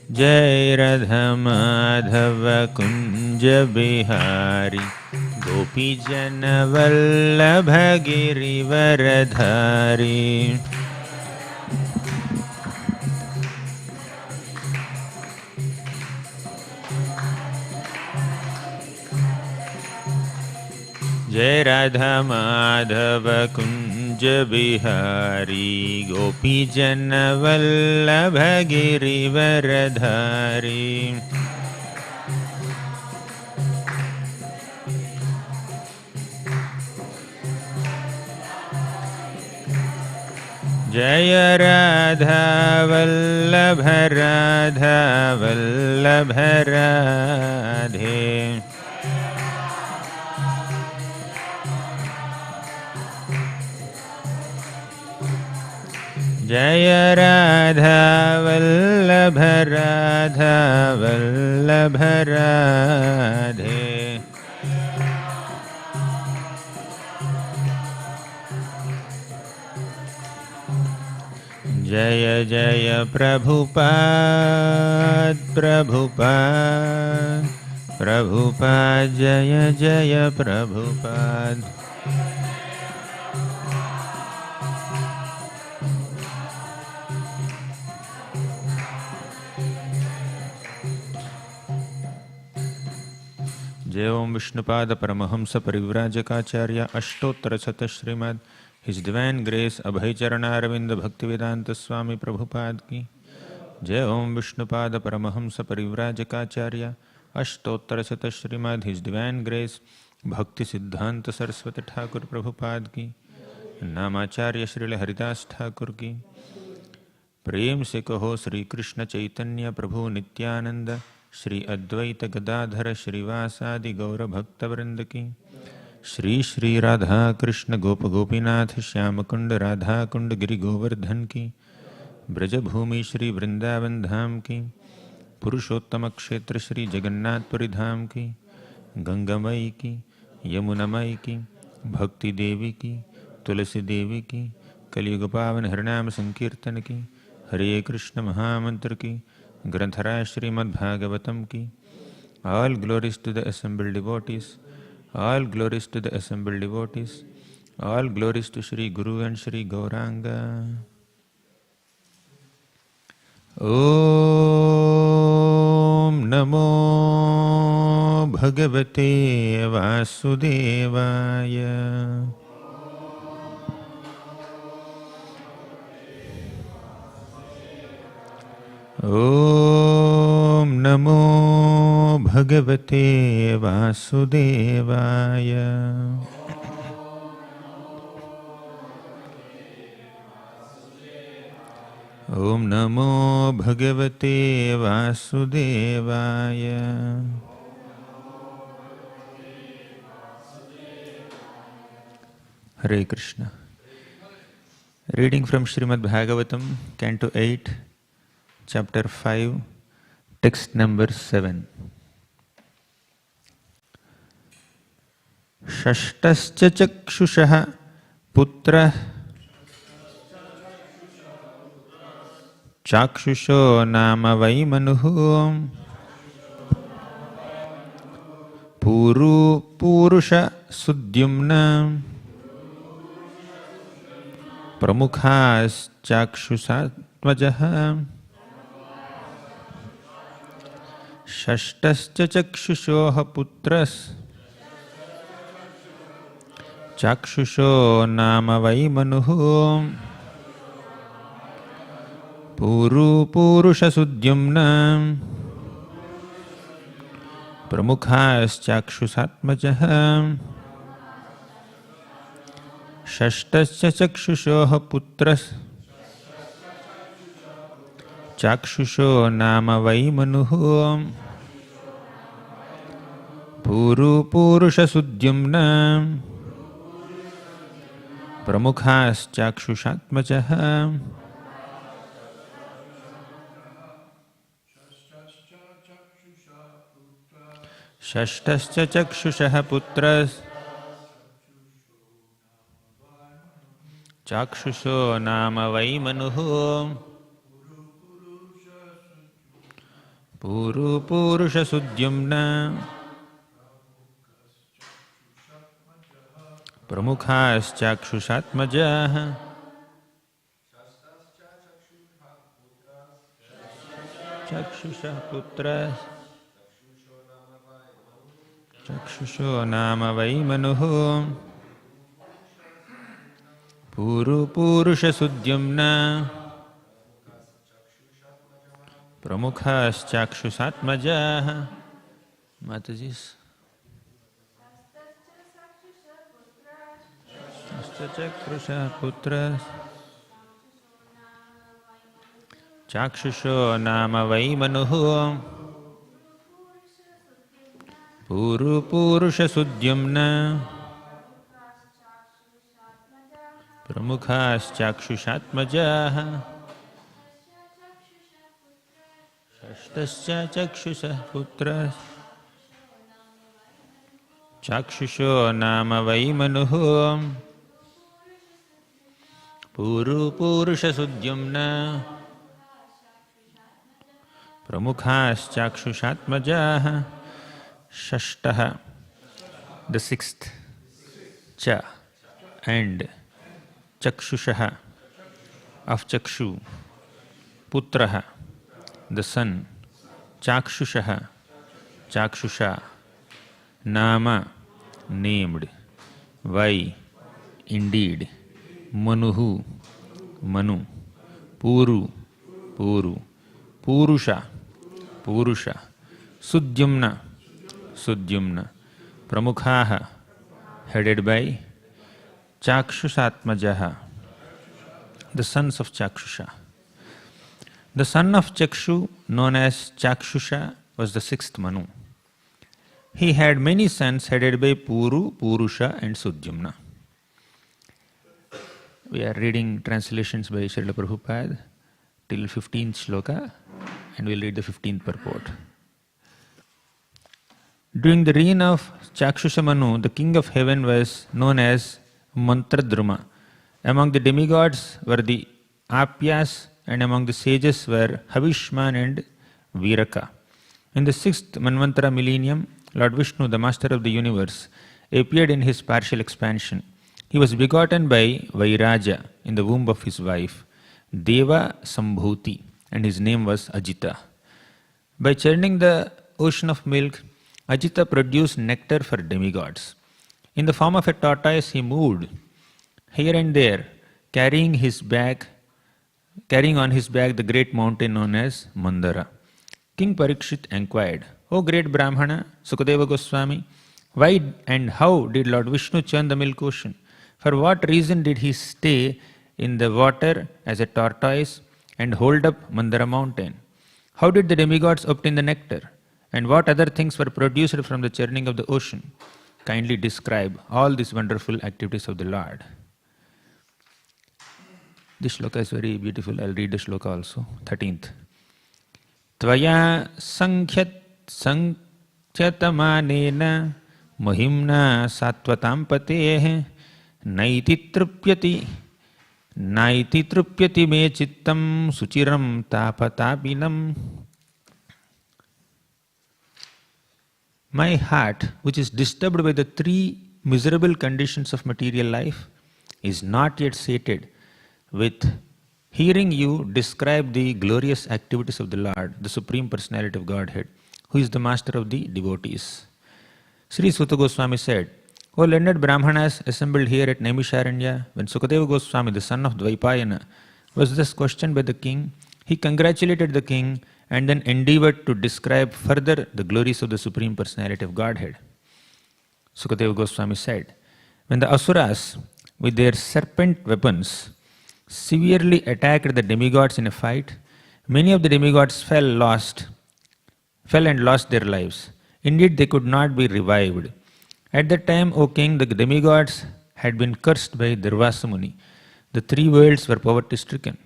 जय राधा माधव कुंज बिहारी गोपी जन वल्लभ गिरिवरधारी। जय राधा माधव कुंज बिहारी गोपी जन वल्लभ गिरिवरधारी। जय राधा वल्लभ राधा वल्लभ राधे। जय राधा वल्लभ राधा वल्लभ राधे। जय जय प्रभुपाद प्रभुपाद प्रभुपाद जय जय प्रभुपाद। जय ओम विष्णुपाद परमहंस परिव्राजकाचार्य अष्टोत्तर शत श्रीमद् हिज डिवाइन ग्रेस अभय चरणारविंद भक्तिवेदांत स्वामी प्रभुपाद की। जय ओम विष्णुपाद परमहंस परिव्राजकाचार्य अष्टोत्तर शत श्रीमद् हिज डिवाइन ग्रेस भक्ति सिद्धांत सरस्वती ठाकुर प्रभुपाद की। नामाचार्य श्रील हरिदास ठाकुर की। प्रेम से कहो श्री कृष्ण चैतन्य प्रभु नित्यानंद श्री अद्वैत गदाधर श्रीवासादि गौर भक्तवृंद की। श्री श्री राधा कृष्ण गोप गोपीनाथ श्याम कुंड राधा कुंड गिरि गोवर्धन की। ब्रजभूमि श्री वृंदावन धाम की। पुरुषोत्तम क्षेत्र श्री जगन्नाथपुरी धाम की। गंगामयी की, यमुनामयी की, भक्ति देवी की, तुलसी देवी की, कलियुग पावन हरिनाम संकीर्तन की, हरे कृष्ण महामंत्र की, ग्रंथराज श्रीमद् भागवतम की। All glories to the assembled devotees. All glories to the assembled devotees. All glories to Shri Guru and Shri Gauranga. Om Namo Bhagavate Vasudevaya. Om Namo Bhagavate Vasudevaya. Om Namo Bhagavate Vasudevaya. Hare Krishna. Reading from Śrīmad Bhāgavatam, Canto 8, Chapter 5, Text number 7. षष्टश्च चक्षुषः पुत्रः चाक्षुषो नाम वै मनुः पूरुष सुद्युम्न प्रमुखाश्चाक्षुषात्मजः। षष्टश्च चक्षुषोः पुत्रः चाक्षुषो नाम वै मनुः पूरुषसुद्युम्न प्रमुखाश्चाक्षुषात्मजः। षष्टश्च चक्षुषोः पुत्रः चाक्षुषो नाम वै मनुः पूरुषसुद्युम्न प्रमुखाश्चाक्षुषात्मजः। षष्टश्च चक्षुषः पुत्रः चाक्षुषो नाम वै मनुः Puru Purusha Sudyumna Pramukhas Chakshushatmajaha Chakshusha Putras Chakshusho Nama Vaimanuhu Puru Purusha Sudyumna Pramukhas Chakshushatmajaha. Matajis. Chakrusha Putras Chakshusho Nama Vaimanuhu Puru Purusha Sudyumna Pramukhas Chakshushatmajaha Shashtascha Chakshusha Putras Chakshusho Nama Vaimanuhu Puru Purusha Sudyumna Pramukhas Chakshushatmajaha. Shashtaha, the sixth, Cha, and Chakshushaha, of Chakshu, Putraha, the son, Chakshushaha, Chakshusha, Nama, named, Vai, indeed, Manuhu, Manu, Puru, Puru, Purusha, Purusha, Sudyumna, Sudyumna, Pramukhaha, headed by Chakshushatmajaha, the sons of Chakshusha. The son of Chakshu, known as Chakshusha, was the sixth Manu. He had many sons headed by Puru, Purusha and Sudyumna. We are reading translations by Srila Prabhupada till 15th shloka, and we'll read the 15th purport. During the reign of Chakshusha Manu, the king of heaven was known as Mantradruma. Among the demigods were the Apyas, and among the sages were Havishman and Viraka. In the sixth Manvantara millennium, Lord Vishnu, the master of the universe, appeared in his partial expansion. He was begotten by Vairaja in the womb of his wife, Deva Sambhuti, and his name was Ajita. By churning the ocean of milk, Ajita produced nectar for demigods. In the form of a tortoise, he moved here and there, carrying on his back the great mountain known as Mandara. King Pariksit inquired, "O great Brahmana, Sukadeva Goswami, why and how did Lord Vishnu churn the milk ocean? For what reason did he stay in the water as a tortoise and hold up Mandara mountain? How did the demigods obtain the nectar? And what other things were produced from the churning of the ocean? Kindly describe all these wonderful activities of the Lord." This shloka is very beautiful. I'll read the shloka also. 13th. Tvaya sankhyatamanena mohimna sattvatam patehe naiti trupyati me chittam suchiram tapatapinam. My heart, which is disturbed by the three miserable conditions of material life, is not yet sated with hearing you describe the glorious activities of the Lord, the Supreme Personality of Godhead, who is the master of the devotees. Sri Suta Goswami said, "O learned Brahmanas assembled here at Naimisharanya, when Sukadeva Goswami, the son of Dvaipayana, was thus questioned by the king, he congratulated the king and then endeavored to describe further the glories of the Supreme Personality of Godhead." Sukadeva Goswami said, "When the Asuras, with their serpent weapons, severely attacked the demigods in a fight, many of the demigods fell and lost their lives. Indeed, they could not be revived. At that time, O king, the demigods had been cursed by Durvasa Muni. The three worlds were poverty-stricken,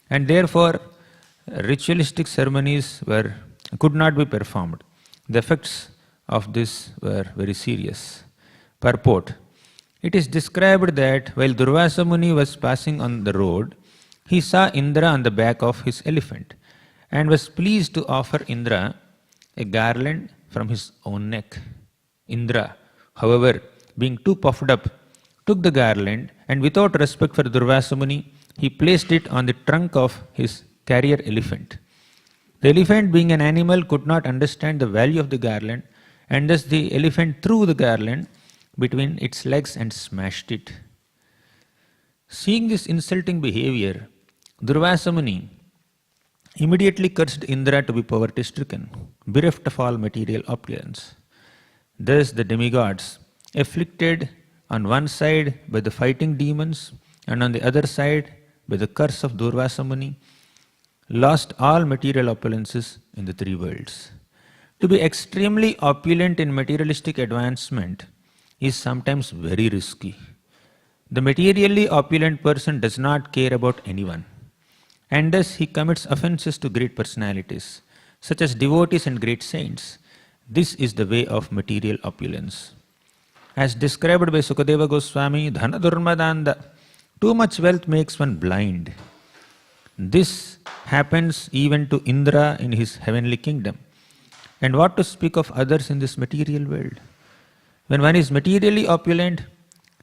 and therefore ritualistic ceremonies could not be performed. The effects of this were very serious." Purport. It is described that while Durvasa Muni was passing on the road, he saw Indra on the back of his elephant and was pleased to offer Indra a garland from his own neck. Indra, however, being too puffed up, took the garland and without respect for Durvasa Muni, he placed it on the trunk of his carrier elephant. The elephant, being an animal, could not understand the value of the garland, and thus the elephant threw the garland between its legs and smashed it. Seeing this insulting behavior, Durvasa Muni immediately cursed Indra to be poverty-stricken, bereft of all material opulence. Thus the demigods, afflicted on one side by the fighting demons and on the other side by the curse of Durvasa Muni, lost all material opulences in the three worlds. To be extremely opulent in materialistic advancement is sometimes very risky. The materially opulent person does not care about anyone, and thus he commits offenses to great personalities, such as devotees and great saints. This is the way of material opulence. As described by Sukadeva Goswami, Dhana Durmadanda, too much wealth makes one blind. This happens even to Indra in his heavenly kingdom. And what to speak of others in this material world? When one is materially opulent,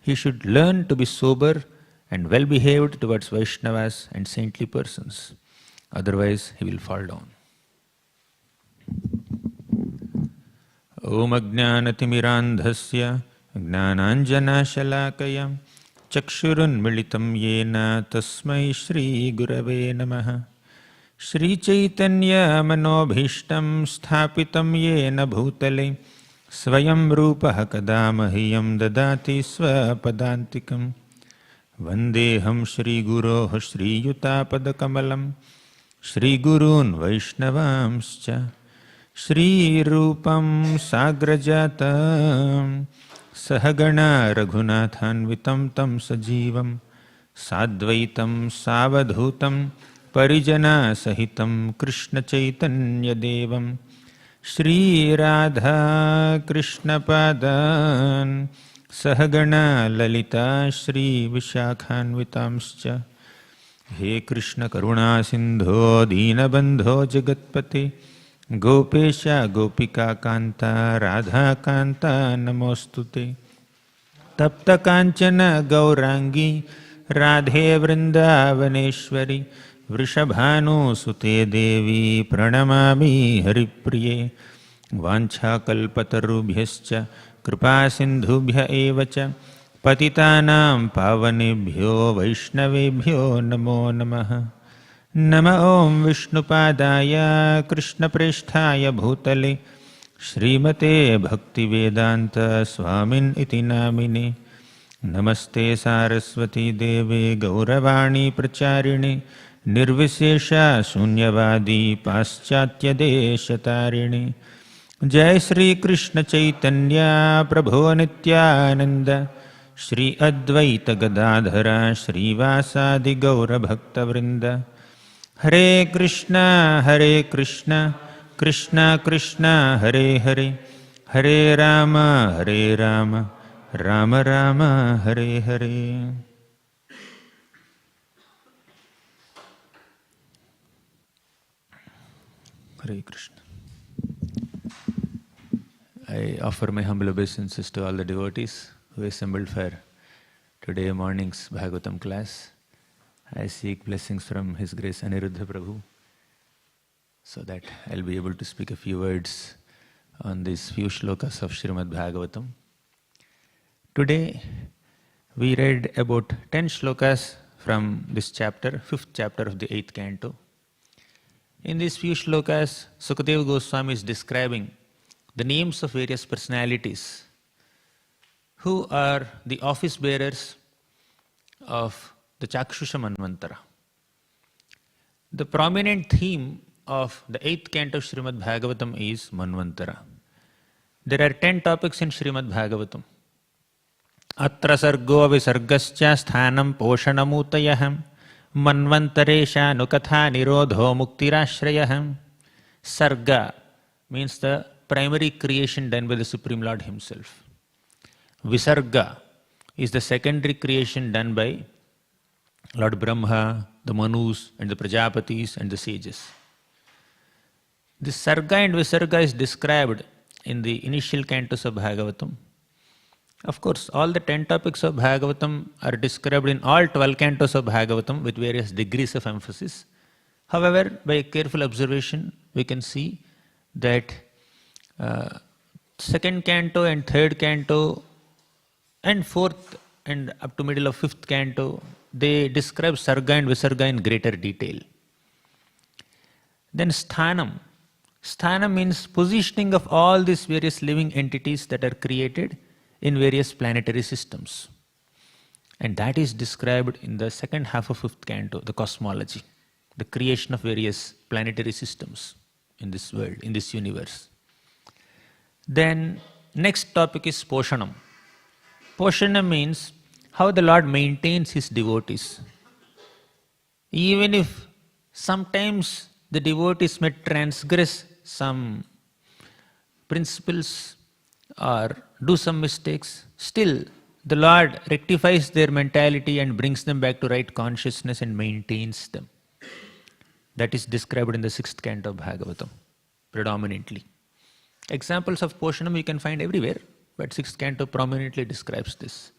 he should learn to be sober and well behaved towards Vaishnavas and saintly persons. Otherwise, he will fall down. Om Ajnanatimirandhasya Jnananjanashalakaya Chakshurun Militam Yena Tasmai Shri Gurave Namaha Shri Chaitanya Manobhishtam Sthapitam Yena Bhutale Swayam Rupaha Kadamahiyam Dadati Swapadantikam Vandeham Shri Guroh Shri Yutapadakamalam Shri Gurun Vaishnavamscha Shri Rupam Sagrajatam Sahagana Raghunathanvitam Tam Sajivam Sadvaitam Savadhutam Parijana Sahitam Krishna Chaitanya Devam Shri Radha Krishna Padan Sahagana Lalita Shri Vishakhanvitamscha He Krishna Karuna Sindho Deenabandho Jagatpate Gopesha Gopika Kanta Radha Kanta Namostute Tapta Kanchana Gaurangi Radhe Vrindavaneshwari Vrishabhanu Sute Devi Pranamami Haripriye Vancha Kalpatarubhyascha Kripa Sindhubhya Evacha Patitanam Pavanebhyo Vaishnavebhyo Namo Namaha Nama Om Vishnupadaya Krishna Presthaya Bhutale Śrīmate Bhaktivedanta Swamin Iti Namine Namaste Saraswati Deve Gauravani Pracharine Nirvisesha Sunyavadi Paschatya Deshatarine Jai Shri Krishna Chaitanya Prabhu Nityananda Shri Advaita Gadadhara Shri Vasadi Gaura Bhakta Vrinda Hare Krishna, Krishna Krishna, Hare Hare, Hare Rama, Rama Rama, Hare Hare. Hare Krishna. I offer my humble obeisances to all the devotees who assembled for today morning's Bhagavatam class. I seek blessings from His Grace Aniruddha Prabhu so that I'll be able to speak a few words on these few shlokas of Śrīmad Bhāgavatam. Today we read about 10 shlokas from this chapter, 5th chapter of the 8th canto. In these few shlokas, Sukadeva Goswami is describing the names of various personalities who are the office bearers of the Chakshusha Manvantara. The prominent theme of the 8th canto of Śrīmad Bhāgavatam is Manvantara. There are 10 topics in Śrīmad Bhāgavatam. Atra sargo visargascha sthanam poshanamutayaham manvantaresha nukatha nirodho muktirashrayaham. Sarga means the primary creation done by the Supreme Lord Himself. Visarga is the secondary creation done by Lord Brahma, the Manus and the Prajapatis and the sages. This Sarga and Visarga is described in the initial cantos of Bhagavatam. Of course, all the 10 topics of Bhagavatam are described in all 12 cantos of Bhagavatam with various degrees of emphasis. However, by a careful observation, we can see that second canto and third canto and fourth and up to middle of fifth canto, they describe Sarga and Visarga in greater detail. Then Sthanam. Sthanam means positioning of all these various living entities that are created in various planetary systems. And that is described in the second half of fifth canto, the cosmology, the creation of various planetary systems in this world, in this universe. Then next topic is Poshanam. Poshanam means how the Lord maintains His devotees. Even if sometimes the devotees may transgress some principles or do some mistakes, still the Lord rectifies their mentality and brings them back to right consciousness and maintains them. That is described in the sixth canto of Bhagavatam, predominantly. Examples of Poshanam you can find everywhere, but sixth canto prominently describes this.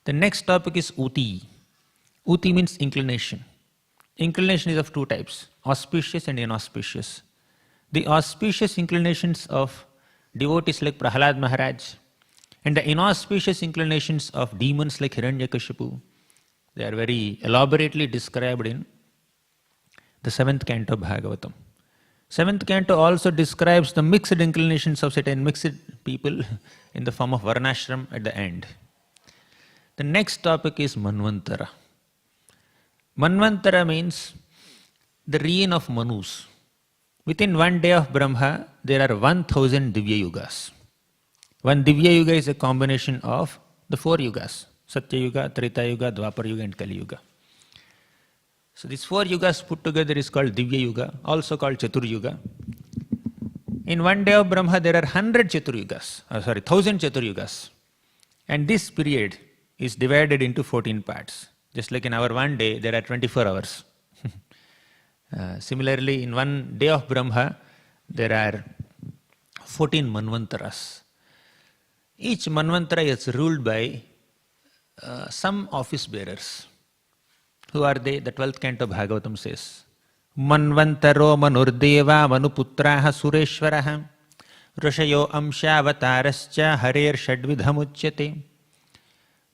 The next topic is Uti. Uti means inclination. Inclination is of two types, auspicious and inauspicious. The auspicious inclinations of devotees like Prahlad Maharaj and the inauspicious inclinations of demons like Hiranyakashipu, they are very elaborately described in the seventh canto of Bhagavatam. Seventh canto also describes the mixed inclinations of certain mixed people in the form of Varnashram at the end. The next topic is Manvantara. Manvantara means the reign of Manus. Within one day of Brahma, there are 1000 Divya Yugas. One Divya Yuga is a combination of the 4 Yugas, Satya Yuga, Treta Yuga, Dwapar Yuga and Kali Yuga. So these 4 Yugas put together is called Divya Yuga, also called Chatur Yuga. In one day of Brahma, there are 100 Chatur Yugas, 1000 Chatur Yugas. And this period is divided into 14 parts. Just like in our one day, there are 24 hours. Similarly, in one day of Brahma, there are 14 Manvantaras. Each Manvantara is ruled by some office bearers. Who are they? The 12th canto of Bhagavatam says, Manvantaro manurdeva manuputraha sureshwaraha rushayo amshyavatarascha harer shadvidhamuchyate.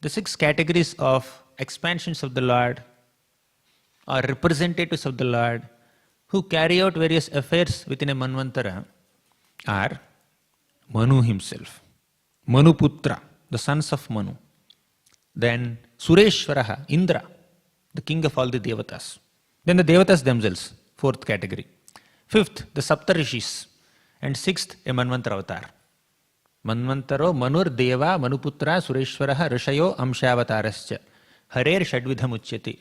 The 6 categories of expansions of the Lord or representatives of the Lord who carry out various affairs within a Manvantara are Manu himself, Manuputra, the sons of Manu, then Sureshwaraha, Indra, the king of all the Devatas, then the Devatas themselves, 4th category, 5th, the Saptarishis, and 6th, a Manvantara avatar. Manvantaro Manur Deva Manuputra Sureshwaraha Rishayo Amshyavatarascha Harer Shadvidhamuchyati.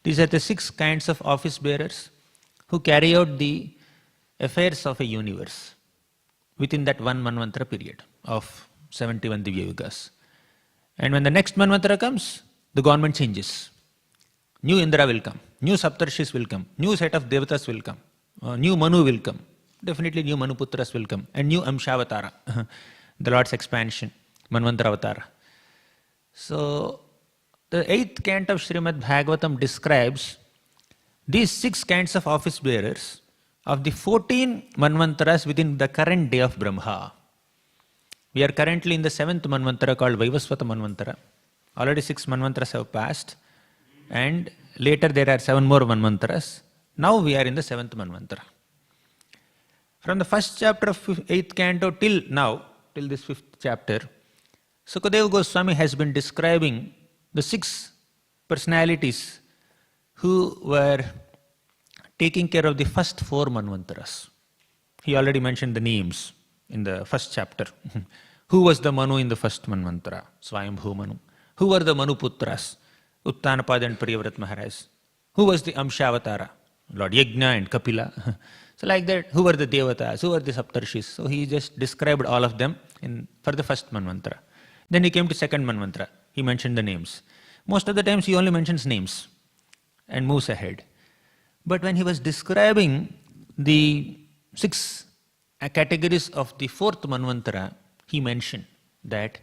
These are the 6 kinds of office bearers who carry out the affairs of a universe within that one Manvantara period of 71 Divya Yugas. And when the next Manvantara comes, the government changes. New Indra will come, new Saptarshis will come, new set of Devatas will come, new Manu will come, definitely new Manuputras will come, and new Amshavatara, the Lord's expansion, Manvantara Avatara. So, the 8th canto of Śrīmad Bhāgavatam describes these 6 kinds of office bearers of the 14 Manvantaras within the current day of Brahma. We are currently in the 7th Manvantara called Vaivasvata Manvantara. Already 6 Manvantaras have passed and later there are 7 more Manvantaras. Now we are in the 7th Manvantara. From the first chapter of 8th canto till now, till this 5th chapter, Sukadeva Goswami has been describing the 6 personalities who were taking care of the first 4 Manvantaras. He already mentioned the names in the first chapter. Who was the Manu in the first Manvantara? Swayambhu Manu. Who were the Manuputras? Uttanapada and Priyavrat Maharaj. Who was the Amshavatara? Lord Yajna and Kapila. So like that, who were the Devatas? Who were the Saptarshis? So he just described all of them for the first Manvantara. Then he came to second Manvantara. He mentioned the names. Most of the times he only mentions names and moves ahead. But when he was describing the 6 categories of the 4th Manvantara, he mentioned that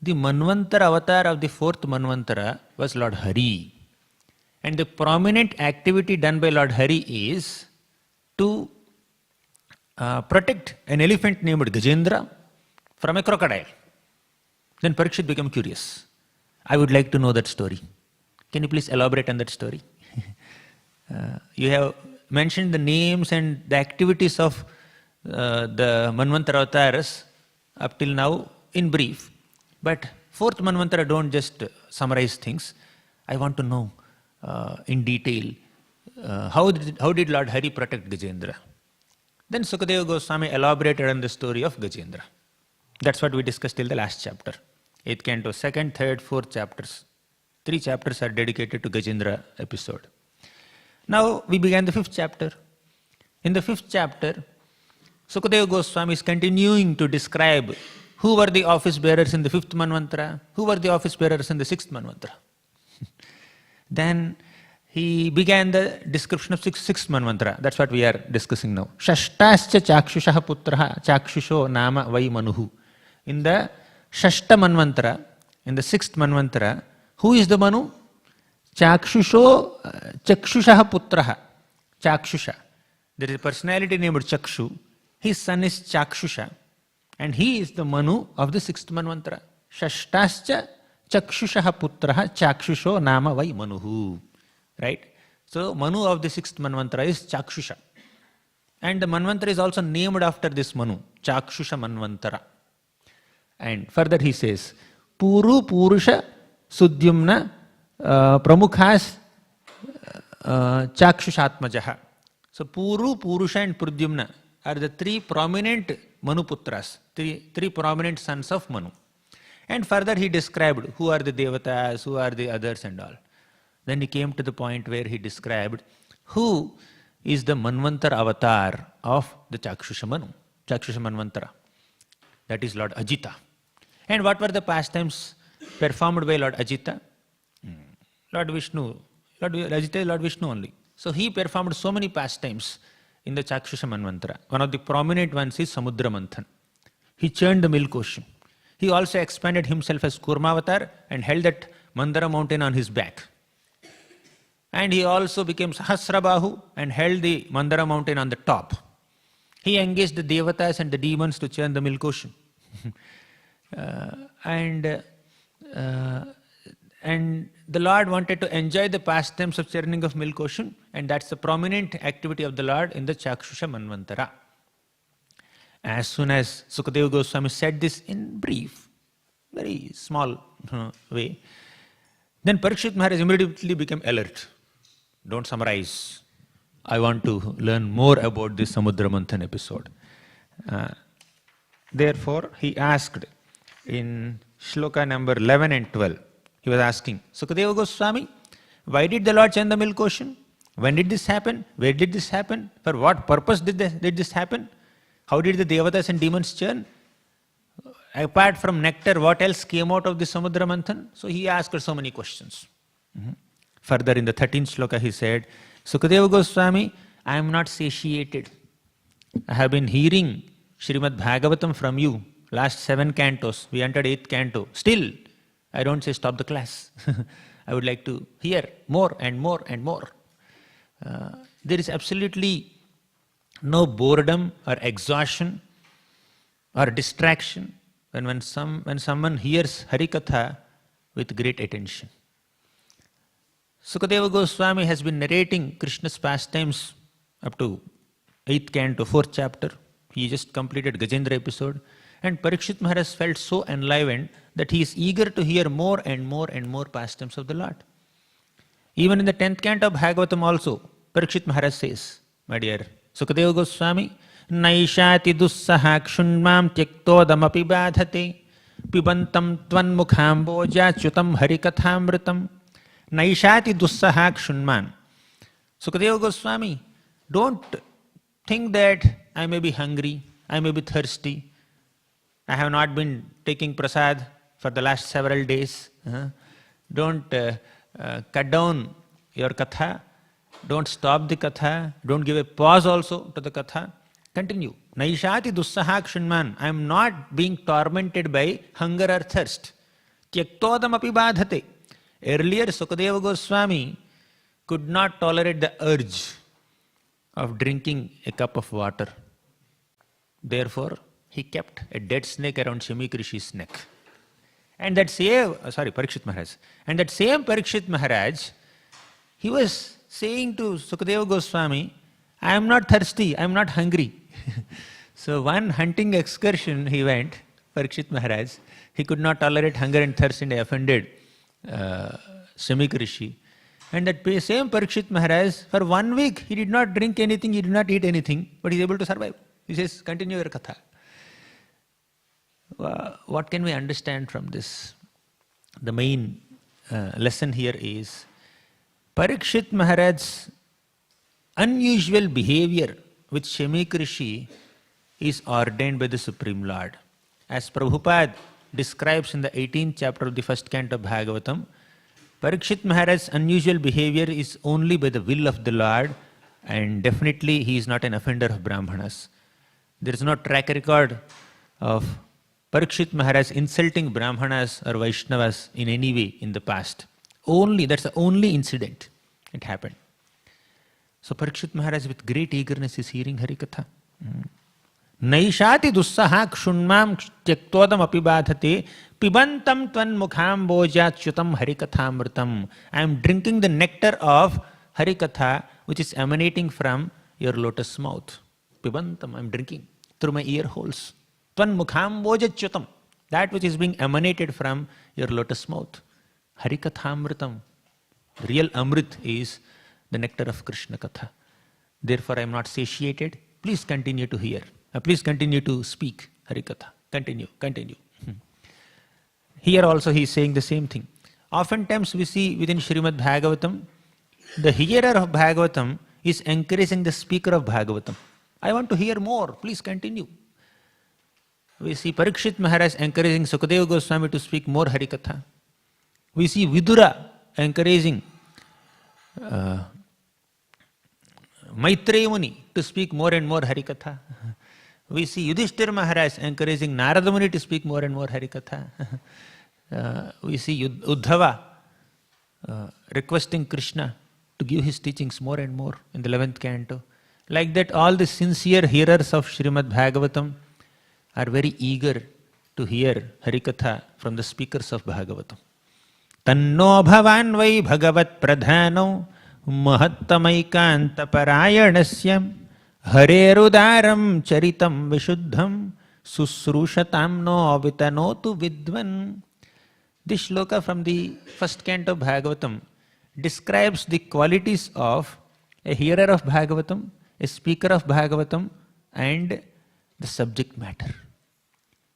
the Manvantara avatar of the 4th Manvantara was Lord Hare. And the prominent activity done by Lord Hare is to protect an elephant named Gajendra from a crocodile. Then Pariksit became curious. I would like to know that story. Can you please elaborate on that story? You have mentioned the names and the activities of the Manvantara avatars up till now in brief. But 4th Manvantara don't just summarize things. I want to know in detail how did Lord Hare protect Gajendra. Then Sukadeva Goswami elaborated on the story of Gajendra. That's what we discussed till the last chapter. 8th canto, 2nd, 3rd, 4th chapters. 3 chapters are dedicated to Gajendra episode. Now we began the 5th chapter. In the 5th chapter, Sukadeva Goswami is continuing to describe who were the office bearers in the 5th Manvantara, who were the office bearers in the 6th Manvantara. Then he began the description of 6th Manvantara. That's what we are discussing now. Shashtascha chakshushaha putraha chakshusho nama vai manuhu. In the Shashta Manvantara, in the 6th Manvantara, who is the Manu? Chakshusho chakshushaha putraha. Chakshusha. There is a personality named Chakshu. His son is Chakshusha. And he is the Manu of the 6th Manvantara. Shashtascha chakshushaha putraha chakshusho nama vai manuhu. Right? So, Manu of the 6th Manvantara is Chakshusha. And the Manvantara is also named after this Manu, Chakshusha Manvantara. And further he says, Puru Purusha Sudyumna Pramukhas Chakshushatmajaha. So, Puru, Purusha and Pradyumna are the 3 prominent Manuputras, three prominent sons of Manu. And further he described who are the Devatas, who are the others and all. Then he came to the point where he described who is the Manvantara avatar of the Chakshusha Manu, Chakshusha Manvantara. That is Lord Ajita. And what were the pastimes performed by Lord Ajita? Lord Vishnu. Ajita is Lord Vishnu only. So he performed so many pastimes in the Chakshusha Manvantara. One of the prominent ones is Samudra Manthan. He churned the milk ocean. He also expanded himself as Kurmavatar and held that Mandara mountain on his back. And he also became Sahasrabahu and held the Mandara mountain on the top. He engaged the Devatas and the demons to churn the milk ocean. And the Lord wanted to enjoy the pastimes of churning of milk ocean, and that's the prominent activity of the Lord in the Chakshusha Manvantara. As soon as Sukadeva Goswami said this in brief, very small way, then Pariksit Maharaj immediately became alert. Don't summarize. I want to learn more about this Samudra Manthan episode. Therefore, he asked in shloka number 11 and 12, he was asking, Sukadeva Goswami, why did the Lord churn the milk ocean? When did this happen? Where did this happen? For what purpose did this happen? How did the Devatas and demons churn? Apart from nectar, what else came out of the Samudra Manthan? So he asked so many questions. Further in the 13th shloka he said, Sukadeva Goswami, I am not satiated. I have been hearing Śrīmad Bhāgavatam from you. Last 7 cantos, we entered 8th canto. Still, I don't say stop the class. I would like to hear more and more and more. There is absolutely no boredom or exhaustion or distraction when someone hears Harikatha with great attention. Sukadeva Goswami has been narrating Krishna's pastimes up to 8th canto, 4th chapter. He just completed Gajendra episode. And Pariksit Maharaj felt so enlivened that he is eager to hear more and more and more pastimes of the Lord. Even in the 10th canto of Bhagavatam also, Pariksit Maharaj says, my dear Sukadeva Goswami, Naishati dussahakshunmam tyaktodamapi badhate pibantam tvanmukhamboja chutam harikathamritam Naishati dussahakshunman. Sukadeva Goswami, don't think that I may be hungry, I may be thirsty, I have not been taking prasad for the last several days. Don't cut down your katha, don't stop the katha, don't give a pause also to the katha. Continue. Naishati dussaha kshunman. I am not being tormented by hunger or thirst. Tyaktodam api badhate. Earlier, Sukadeva Goswami could not tolerate the urge of drinking a cup of water. Therefore, he kept a dead snake around Shemik Rishi's neck. And that same, Pariksit Maharaj. And that same Pariksit Maharaj, he was saying to Sukadeva Goswami, I am not thirsty, I am not hungry. So one hunting excursion he went, Pariksit Maharaj, he could not tolerate hunger and thirst and he offended Shemik Rishi. And that same Pariksit Maharaj, for 1 week, he did not drink anything, he did not eat anything, but he is able to survive. He says, continue your katha. What can we understand from this? The main lesson here is Pariksit Maharaj's unusual behavior with Shemik Rishi is ordained by the Supreme Lord. As Prabhupada describes in the 18th chapter of the first canto of Bhagavatam, Pariksit Maharaj's unusual behavior is only by the will of the Lord, and definitely he is not an offender of Brahmanas. There is no track record of Pariksit Maharaj insulting Brahmanas or Vaishnavas in any way in the past. That's the only incident it happened. So Pariksit Maharaj with great eagerness is hearing Harikatha. Naishati dussaha kshunmam tyaktodam apibadhate pibantam tvan mukham bojachyutam harikathamritam. I am drinking the nectar of Harikatha which is emanating from your lotus mouth. Pibantam, I am drinking through my ear holes. Tvan mukham bojachyutam, that which is being emanated from your lotus mouth. Harikathamritam. The real Amrit is the nectar of Krishna Katha. Therefore I am not satiated. Please continue to hear. Please continue to speak Harikatha. Continue. Here also he is saying the same thing. Oftentimes we see within Śrīmad Bhāgavatam, the hearer of Bhagavatam is encouraging the speaker of Bhagavatam. I want to hear more. Please continue. We see Pariksit Maharaj encouraging Sukadeva Goswami to speak more Harikatha. We see Vidura encouraging Maitreya Muni to speak more and more Harikatha. We see Yudhishthira Maharaj encouraging Narada Muni to speak more and more Harikatha. We see Uddhava requesting Krishna to give his teachings more and more in the 11th canto. Like that, all the sincere hearers of Śrīmad Bhāgavatam are very eager to hear Harikatha from the speakers of Bhagavatam. Tanno bhavan vai bhagavat pradhano mahattamaikanta parayanasya harerudaram charitam vishuddham susrushatam no vitanotu vidvan. This shloka from the first canto of Bhagavatam describes the qualities of a hearer of Bhagavatam, a speaker of Bhagavatam, and the subject matter.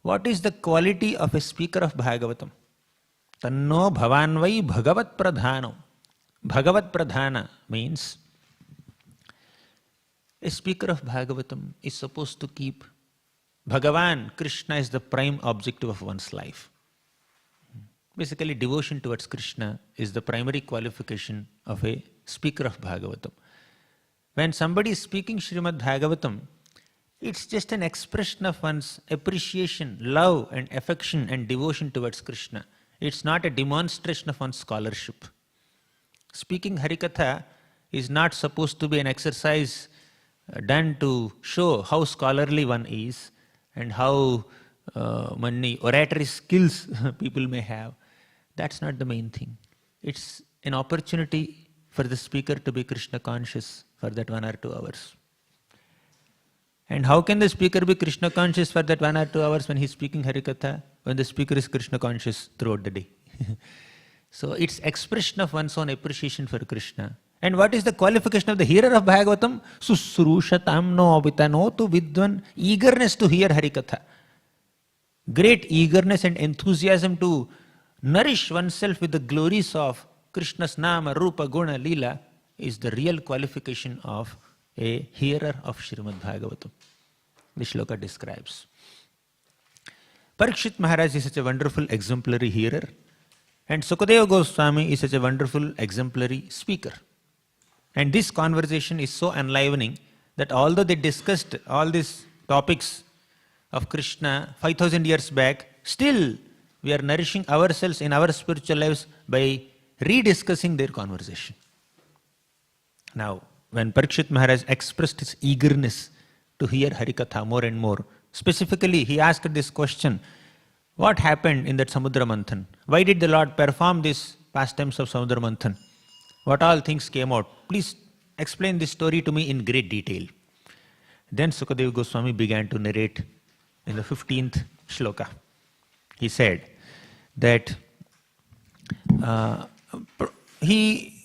What is the quality of a speaker of Bhagavatam? Tanno bhavanvai bhagavat pradhano. Bhagavat pradhana means a speaker of Bhagavatam is supposed to keep Bhagavan, Krishna is the prime objective of one's life. Basically, devotion towards Krishna is the primary qualification of a speaker of Bhagavatam. When somebody is speaking Śrīmad Bhāgavatam, it's just an expression of one's appreciation, love and affection and devotion towards Krishna. It's not a demonstration of one's scholarship. Speaking Harikatha is not supposed to be an exercise done to show how scholarly one is and how many oratory skills people may have. That's not the main thing. It's an opportunity for the speaker to be Krishna conscious for that 1 or 2 hours. And how can the speaker be Krishna conscious for that 1 or 2 hours when he's speaking Harikatha, when the speaker is Krishna conscious throughout the day? So it's expression of one's own appreciation for Krishna. And what is the qualification of the hearer of Bhagavatam? Susrushatam no vitanotu vidvan. Eagerness to hear Harikatha. Great eagerness and enthusiasm to nourish oneself with the glories of Krishna's Nama, Rupa, Guna, Leela is the real qualification of a hearer of Śrīmad Bhāgavatam. This shloka describes. Pariksit Maharaj is such a wonderful exemplary hearer, and Sukadeva Goswami is such a wonderful exemplary speaker. And this conversation is so enlivening that although they discussed all these topics of Krishna 5000 years back, still we are nourishing ourselves in our spiritual lives by rediscussing their conversation. Now, when Pariksit Maharaj expressed his eagerness to hear Harikatha more and more, specifically he asked this question, what happened in that Samudra Manthan? Why did the Lord perform these pastimes of Samudra Manthan? What all things came out? Please explain this story to me in great detail. Then Sukadeva Goswami began to narrate in the 15th shloka. He said that he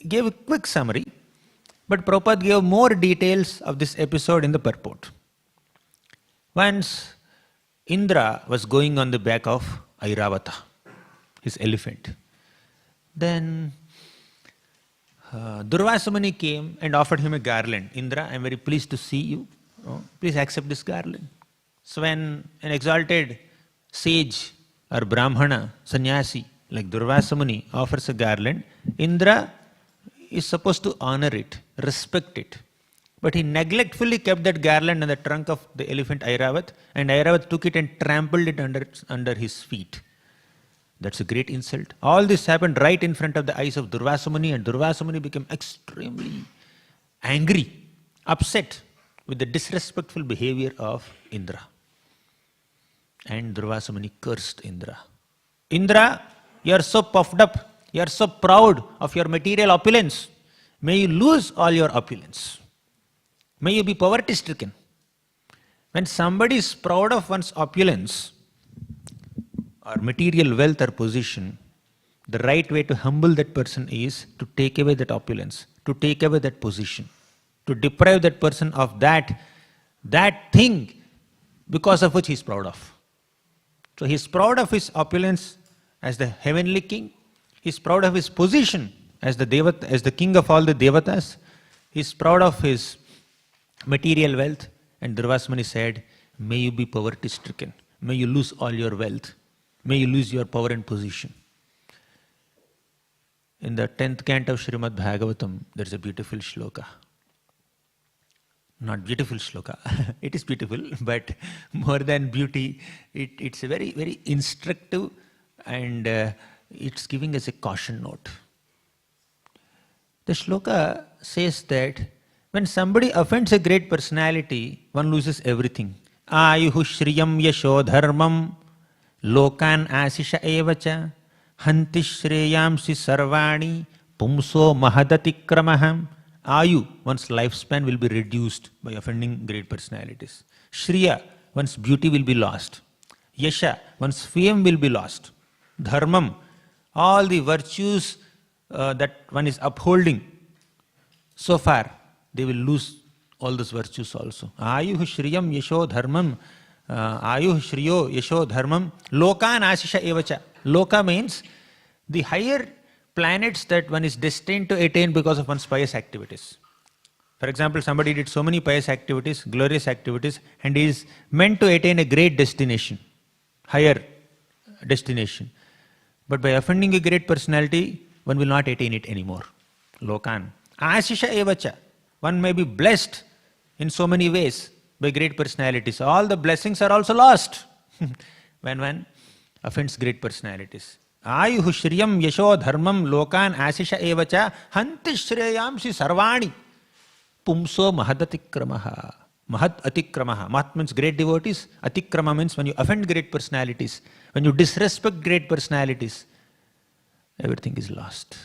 gave a quick summary, but Prabhupada gave more details of this episode in the purport. Once Indra was going on the back of Airavata, his elephant. Then Durvasa Muni came and offered him a garland. Indra, I am very pleased to see you. Please accept this garland. So when an exalted sage or Brahmana, sannyasi like Durvasa Muni offers a garland, Indra is supposed to honor it, respect it. But he neglectfully kept that garland on the trunk of the elephant Airavat, and Airavat took it and trampled it under his feet. That's a great insult. All this happened right in front of the eyes of Durvasa Muni, and Durvasa Muni became extremely angry, upset with the disrespectful behavior of Indra. And Durvasa Muni cursed Indra. Indra, you are so puffed up, you are so proud of your material opulence. May you lose all your opulence. May you be poverty-stricken. When somebody is proud of one's opulence or material wealth or position, the right way to humble that person is to take away that opulence, to take away that position, to deprive that person of that thing because of which he is proud of. So he is proud of his opulence as the heavenly king. He is proud of his position as the king of all the devatas. He is proud of his material wealth. And Durvasa Muni said, may you be poverty stricken. May you lose all your wealth. May you lose your power and position. In the 10th canto of Śrīmad Bhāgavatam, there is a beautiful shloka. Not beautiful shloka, it is beautiful, but more than beauty, it's a very, very instructive, and it's giving us a caution note. The shloka says that when somebody offends a great personality, one loses everything. Ayuhu shriyam yasho dharmam lokan asisha evacha hanti shreyamsi sarvani pumso mahadatikramaham. Ayu, one's lifespan will be reduced by offending great personalities. Shriya, one's beauty will be lost. Yasha, one's fame will be lost. Dharmam, all the virtues that one is upholding so far, they will lose all those virtues also. Ayuh shriyam yasho dharmam, ayuh shriyo yasho dharmam, lokan asisha evacha. Loka means the higher planets that one is destined to attain because of one's pious activities. For example, somebody did so many pious activities, glorious activities, and is meant to attain a great destination, higher destination. But by offending a great personality, one will not attain it anymore. Lokan. Asisha evacha. One may be blessed in so many ways by great personalities. All the blessings are also lost when one offends great personalities. Ayuhu shriyam yasho dharmam lokan asisha evacha hanti shreyamsi sarvani pumso mahadatikramaha. Mahad atikramaha. Mahat means great devotees. Atikrama means when you offend great personalities, when you disrespect great personalities, everything is lost.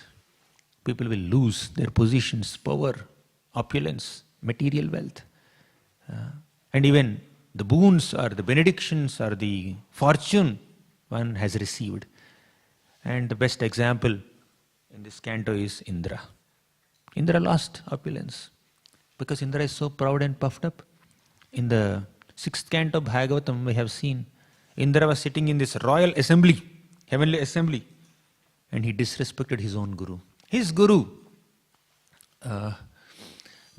People will lose their positions, power, opulence, material wealth. And even the boons or the benedictions or the fortune one has received. And the best example in this canto is Indra. Indra lost opulence because Indra is so proud and puffed up. In the 6th canto of Bhagavatam, we have seen Indra was sitting in this royal assembly, heavenly assembly, and he disrespected his own guru. His guru,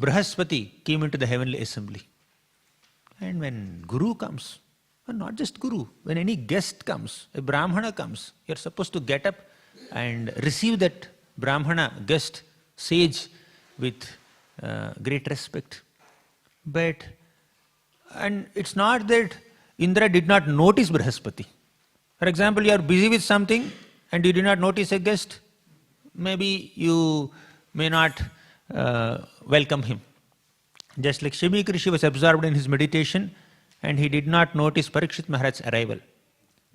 Brihaspati, came into the heavenly assembly. And when guru comes, and not just guru, when any guest comes, a Brahmana comes, you're supposed to get up and receive that Brahmana, guest, sage with great respect. And it's not that Indra did not notice Brihaspati. For example, you are busy with something and you did not notice a guest, maybe you may not welcome him. Just like Shimi Rishi was absorbed in his meditation and he did not notice Pariksit Maharaj's arrival.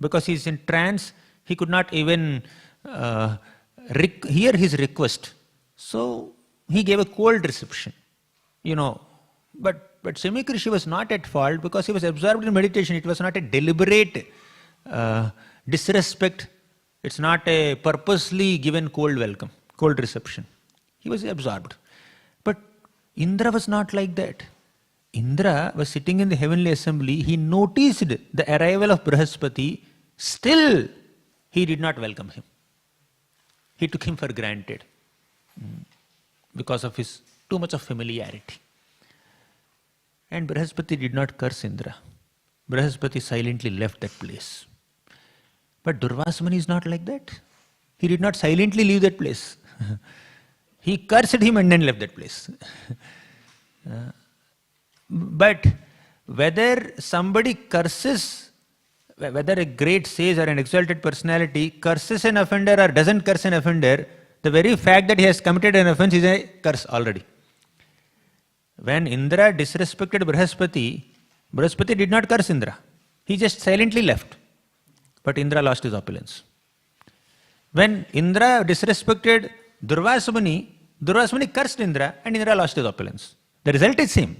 Because he is in trance, he could not even hear his request. So he gave a cold reception, But Shimi Rishi was not at fault because he was absorbed in meditation. It was not a deliberate disrespect. It's not a purposely given cold welcome, cold reception. He was absorbed. But Indra was not like that. Indra was sitting in the heavenly assembly. He noticed the arrival of Brihaspati. Still, he did not welcome him. He took him for granted because of his too much of familiarity. And Brihaspati did not curse Indra. Brihaspati silently left that place. But Durvasa Muni is not like that. He did not silently leave that place. He cursed him and then left that place. But whether somebody curses, whether a great sage or an exalted personality curses an offender or doesn't curse an offender, the very fact that he has committed an offense is a curse already. When Indra disrespected Brihaspati, Brihaspati did not curse Indra. He just silently left. But Indra lost his opulence. When Indra disrespected Durvasa Muni cursed Indra and Indra lost his opulence. The result is same.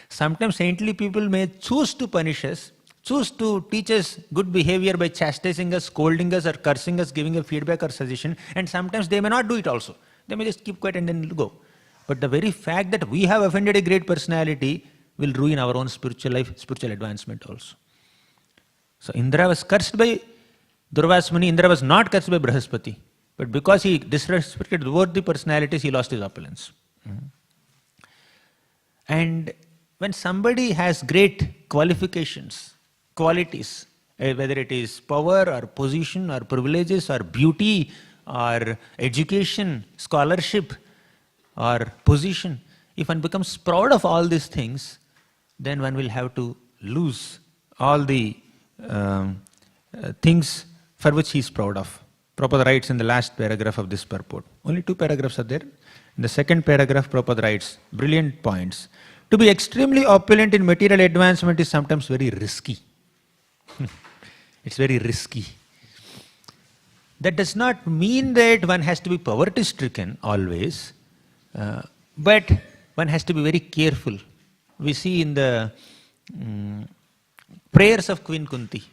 Sometimes saintly people may choose to punish us, choose to teach us good behavior by chastising us, scolding us or cursing us, giving a feedback or suggestion, and sometimes they may not do it also. They may just keep quiet and then go. But the very fact that we have offended a great personality will ruin our own spiritual life, spiritual advancement also. So Indra was cursed by Durvasa Muni, Indra was not cursed by Brihaspati. But because he disrespected both the personalities, he lost his opulence. And when somebody has great qualifications, qualities, whether it is power or position or privileges or beauty or education, scholarship or position, if one becomes proud of all these things, then one will have to lose all the things for which he is proud of. Prabhupada writes in the last paragraph of this purport. Only 2 paragraphs are there. In the second paragraph, Prabhupada writes brilliant points. To be extremely opulent in material advancement is sometimes very risky. It's very risky. That does not mean that one has to be poverty-stricken always, but one has to be very careful. We see in the prayers of Queen Kunti,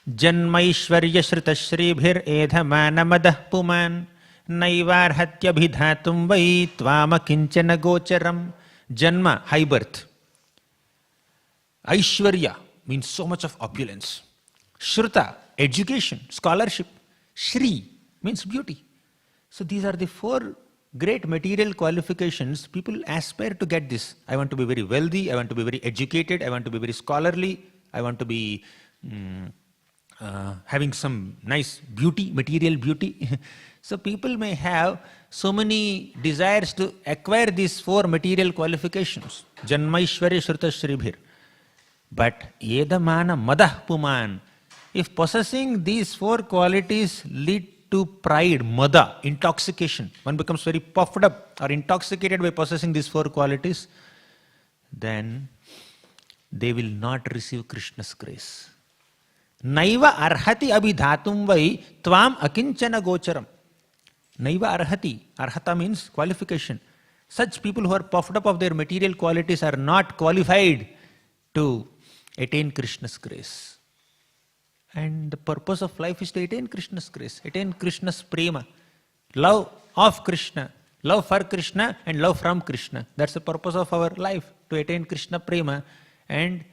Janmaishvarya Shrita Shribhir Edha Manamadah Puman Naivarhatya Bhidhatum Vai Tvama Kinchana Gocharam. Janma, high birth. Aishwarya means so much of opulence. Shruta, education, scholarship. Shri means beauty. So these are the 4 great material qualifications. People aspire to get this. I want to be very wealthy, I want to be very educated, I want to be very scholarly, I want to be having some nice beauty, material beauty. So people may have so many desires to acquire these 4 material qualifications. Janmaishwarya Shruta Shribhir. But Edamana Madah Puman. If possessing these 4 qualities lead to pride, mada, intoxication, one becomes very puffed up or intoxicated by possessing these 4 qualities, then they will not receive Krishna's grace. Naiva arhati abhidhatum vai tvam akinchana gocharam. Naiva arhati. Arhata means qualification. Such people who are puffed up of their material qualities are not qualified to attain Krishna's grace. And the purpose of life is to attain Krishna's grace, attain Krishna's prema. Love of Krishna, love for Krishna and love from Krishna. That's the purpose of our life, to attain Krishna prema. And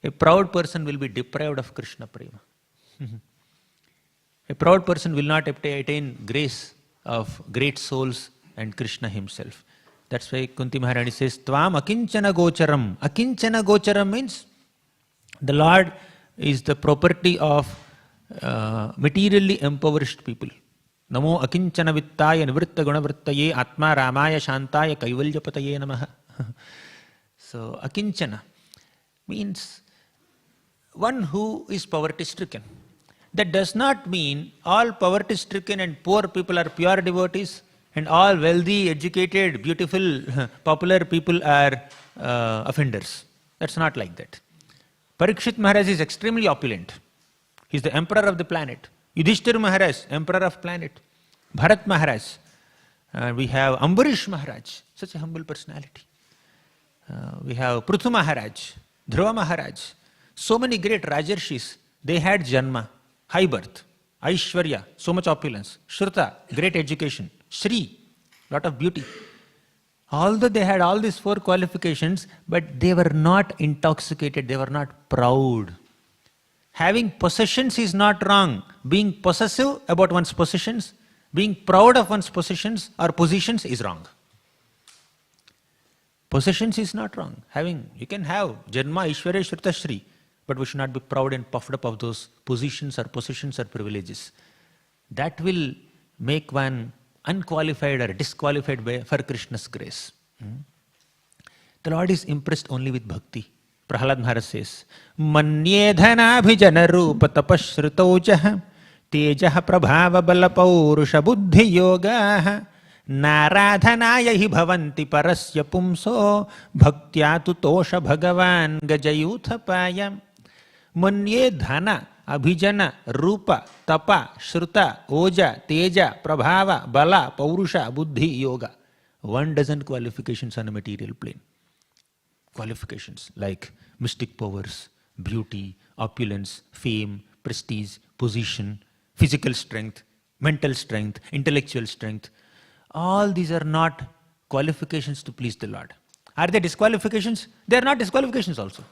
a proud person will be deprived of Krishna prema. A proud person will not attain grace of great souls and Krishna himself. That's why Kunti Maharani says, Tvam akinchana gocharam. Akinchana gocharam means the Lord is the property of materially impoverished people. Namo akinchana vittaya nivritta gunavrittaye atma ramaya shantaya kaivalyapataye namaha. So, akinchana means one who is poverty-stricken. That does not mean all poverty-stricken and poor people are pure devotees and all wealthy, educated, beautiful, popular people are offenders. That's not like that. Pariksit Maharaj is extremely opulent. He is the emperor of the planet. Yudhishthira Maharaj, emperor of planet. Bharat Maharaj. We have Ambarish Maharaj, such a humble personality. We have Prithu Maharaj, Dhruva Maharaj. So many great Rajarshis, they had Janma, high birth, Aishwarya, so much opulence, Shruta, great education, Shri, lot of beauty. Although they had all these 4 qualifications, but they were not intoxicated, they were not proud. Having possessions is not wrong. Being possessive about one's possessions, being proud of one's possessions or positions is wrong. Possessions is not wrong. You can have Janma, Aishwarya, Shruta, Shri, but we should not be proud and puffed up of those positions or possessions or privileges. That will make one unqualified or disqualified for Krishna's grace. The Lord is impressed only with bhakti. Prahalad Maharaj says, Manye dhanabhijana rupa tapashrutaujaha tejaha prabhava bala paurusha buddhi yogaha naradhanaya hi bhavanti parasya pumso bhaktya tutosha bhagavan gajayuthapaya. Manye dhana abhijana rupa tapa shruta oja teja prabhava bala paurusha buddhi yoga. 12 qualifications on a material plane. Qualifications like mystic powers, beauty, opulence, fame, prestige, position, physical strength, mental strength, intellectual strength. All these are not qualifications to please the Lord. Are they disqualifications? They are not disqualifications also.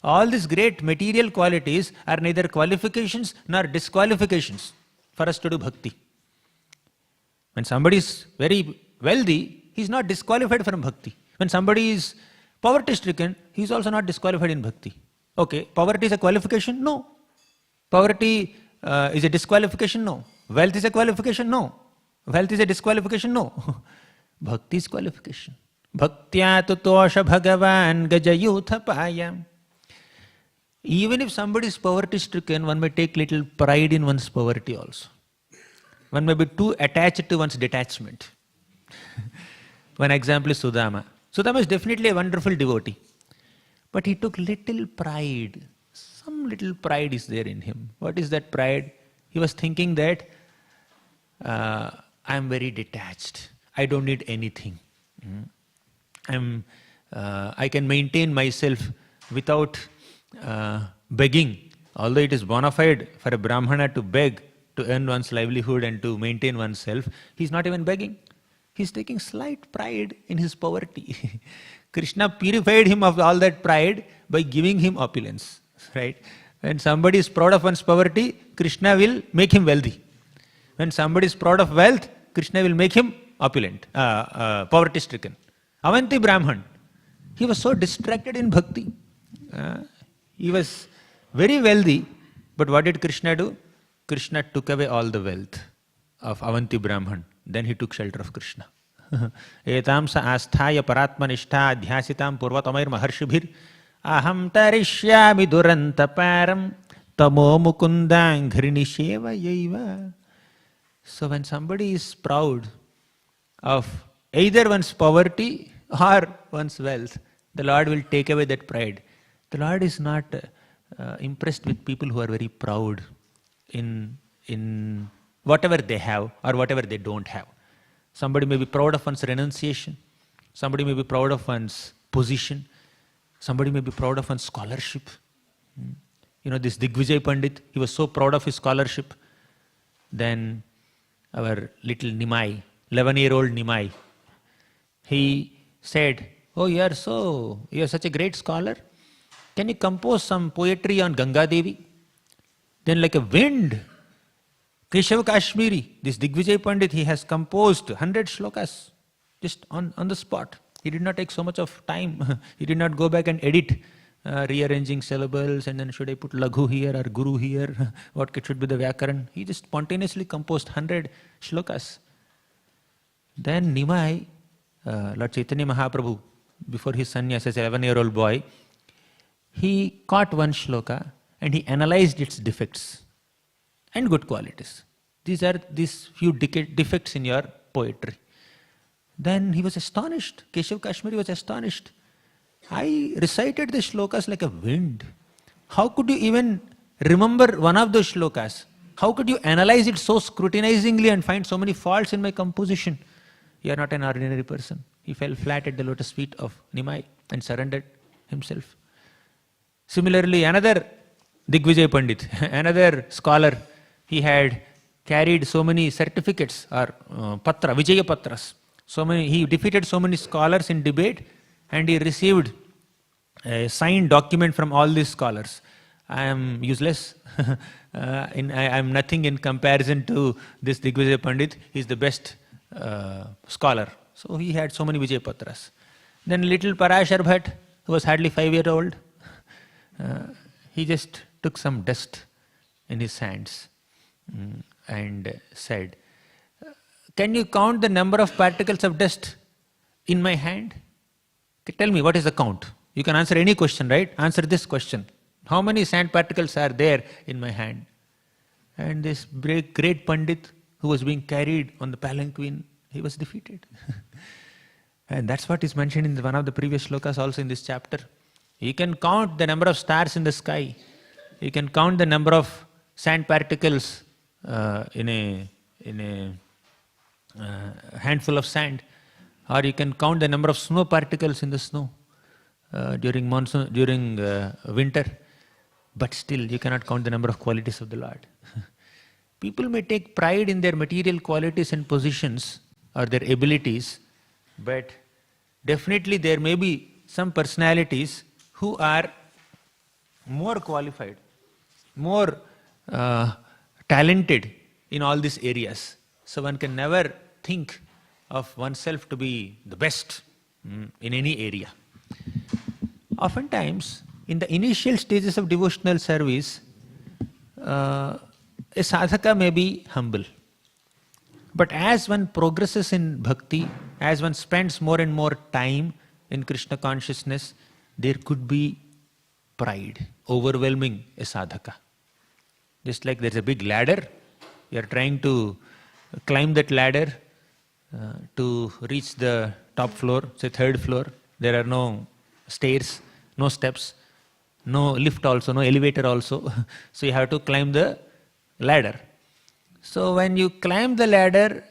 All these great material qualities are neither qualifications nor disqualifications for us to do bhakti. When somebody is very wealthy, he is not disqualified from bhakti. When somebody is poverty-stricken, he is also not disqualified in bhakti. Okay, poverty is a qualification? No. Poverty is a disqualification? No. Wealth is a qualification? No. Wealth is a disqualification? No. Bhakti is qualification. Bhaktya tutosha bhagavan gajayuthapaya. Even if somebody is poverty-stricken, one may take little pride in one's poverty also. One may be too attached to one's detachment. One example is Sudama. Sudama is definitely a wonderful devotee. But he took little pride. Some little pride is there in him. What is that pride? He was thinking that I am very detached. I don't need anything. I can maintain myself without begging. Although it is bona fide for a Brahmana to beg to earn one's livelihood and to maintain oneself, he is not even begging. He is taking slight pride in his poverty. Krishna purified him of all that pride by giving him opulence. Right? When somebody is proud of one's poverty, Krishna will make him wealthy. When somebody is proud of wealth, Krishna will make him opulent, poverty-stricken. Avanti Brahman, he was so distracted in bhakti. He was very wealthy, but what did Krishna do? Krishna took away all the wealth of Avanti Brahman. Then he took shelter of Krishna. Etam sa asthaya paratmanishta adhyasitam purvatamair maharshibhir aham tarishyami duranta param tamo mukundang ghirinisheva yaiva. So when somebody is proud of either one's poverty or one's wealth, the Lord will take away that pride. The Lord is not impressed with people who are very proud in whatever they have or whatever they don't have. Somebody may be proud of one's renunciation. Somebody may be proud of one's position. Somebody may be proud of one's scholarship. You know, this Digvijay Pandit, he was so proud of his scholarship. Then our little Nimai, 11-year-old Nimai, he said, "Oh, you are such a great scholar. Can you compose some poetry on Ganga Devi?" Then like a wind, Keshav Kashmiri, this Digvijay Pandit, he has composed 100 shlokas just on the spot. He did not take so much of time. He did not go back and edit, rearranging syllables and then should I put Laghu here or Guru here, what should be the Vyakaran. He just spontaneously composed 100 shlokas. Then Nimai, Lord Chaitanya Mahaprabhu, before his sannyas as an 11-year-old boy, he caught one shloka and he analyzed its defects and good qualities. These are these few defects in your poetry. Then he was astonished. Keshav Kashmiri was astonished. I recited the shlokas like a wind. How could you even remember one of those shlokas? How could you analyze it so scrutinizingly and find so many faults in my composition? You are not an ordinary person. He fell flat at the lotus feet of Nimai and surrendered himself. Similarly, another Digvijay Pandit, another scholar, he had carried so many certificates or patra, Vijaya Patras. He defeated so many scholars in debate and he received a signed document from all these scholars. I am useless. I am nothing in comparison to this Digvijay Pandit. He is the best scholar. So he had so many Vijay Patras. Then little Parashar Bhatt, who was hardly 5-year-old, he just took some dust in his hands and said, "Can you count the number of particles of dust in my hand? Tell me, what is the count?" You can answer any question, right? Answer this question. How many sand particles are there in my hand? And this great Pandit who was being carried on the palanquin, he was defeated. And that's what is mentioned in one of the previous shlokas also in this chapter. You can count the number of stars in the sky. You can count the number of sand particles in a handful of sand. Or you can count the number of snow particles in the snow during monsoon, during winter. But still, you cannot count the number of qualities of the Lord. People may take pride in their material qualities and positions or their abilities, but definitely there may be some personalities who are more qualified, more talented in all these areas. So one can never think of oneself to be the best in any area. Oftentimes, in the initial stages of devotional service, a sadhaka may be humble. But as one progresses in bhakti, as one spends more and more time in Krishna consciousness, there could be pride overwhelming a sadhaka. Just like there's a big ladder, you are trying to climb that ladder to reach the top floor, say third floor. There are no stairs, no steps, no lift also, no elevator also. So you have to climb the ladder. So when you climb the ladder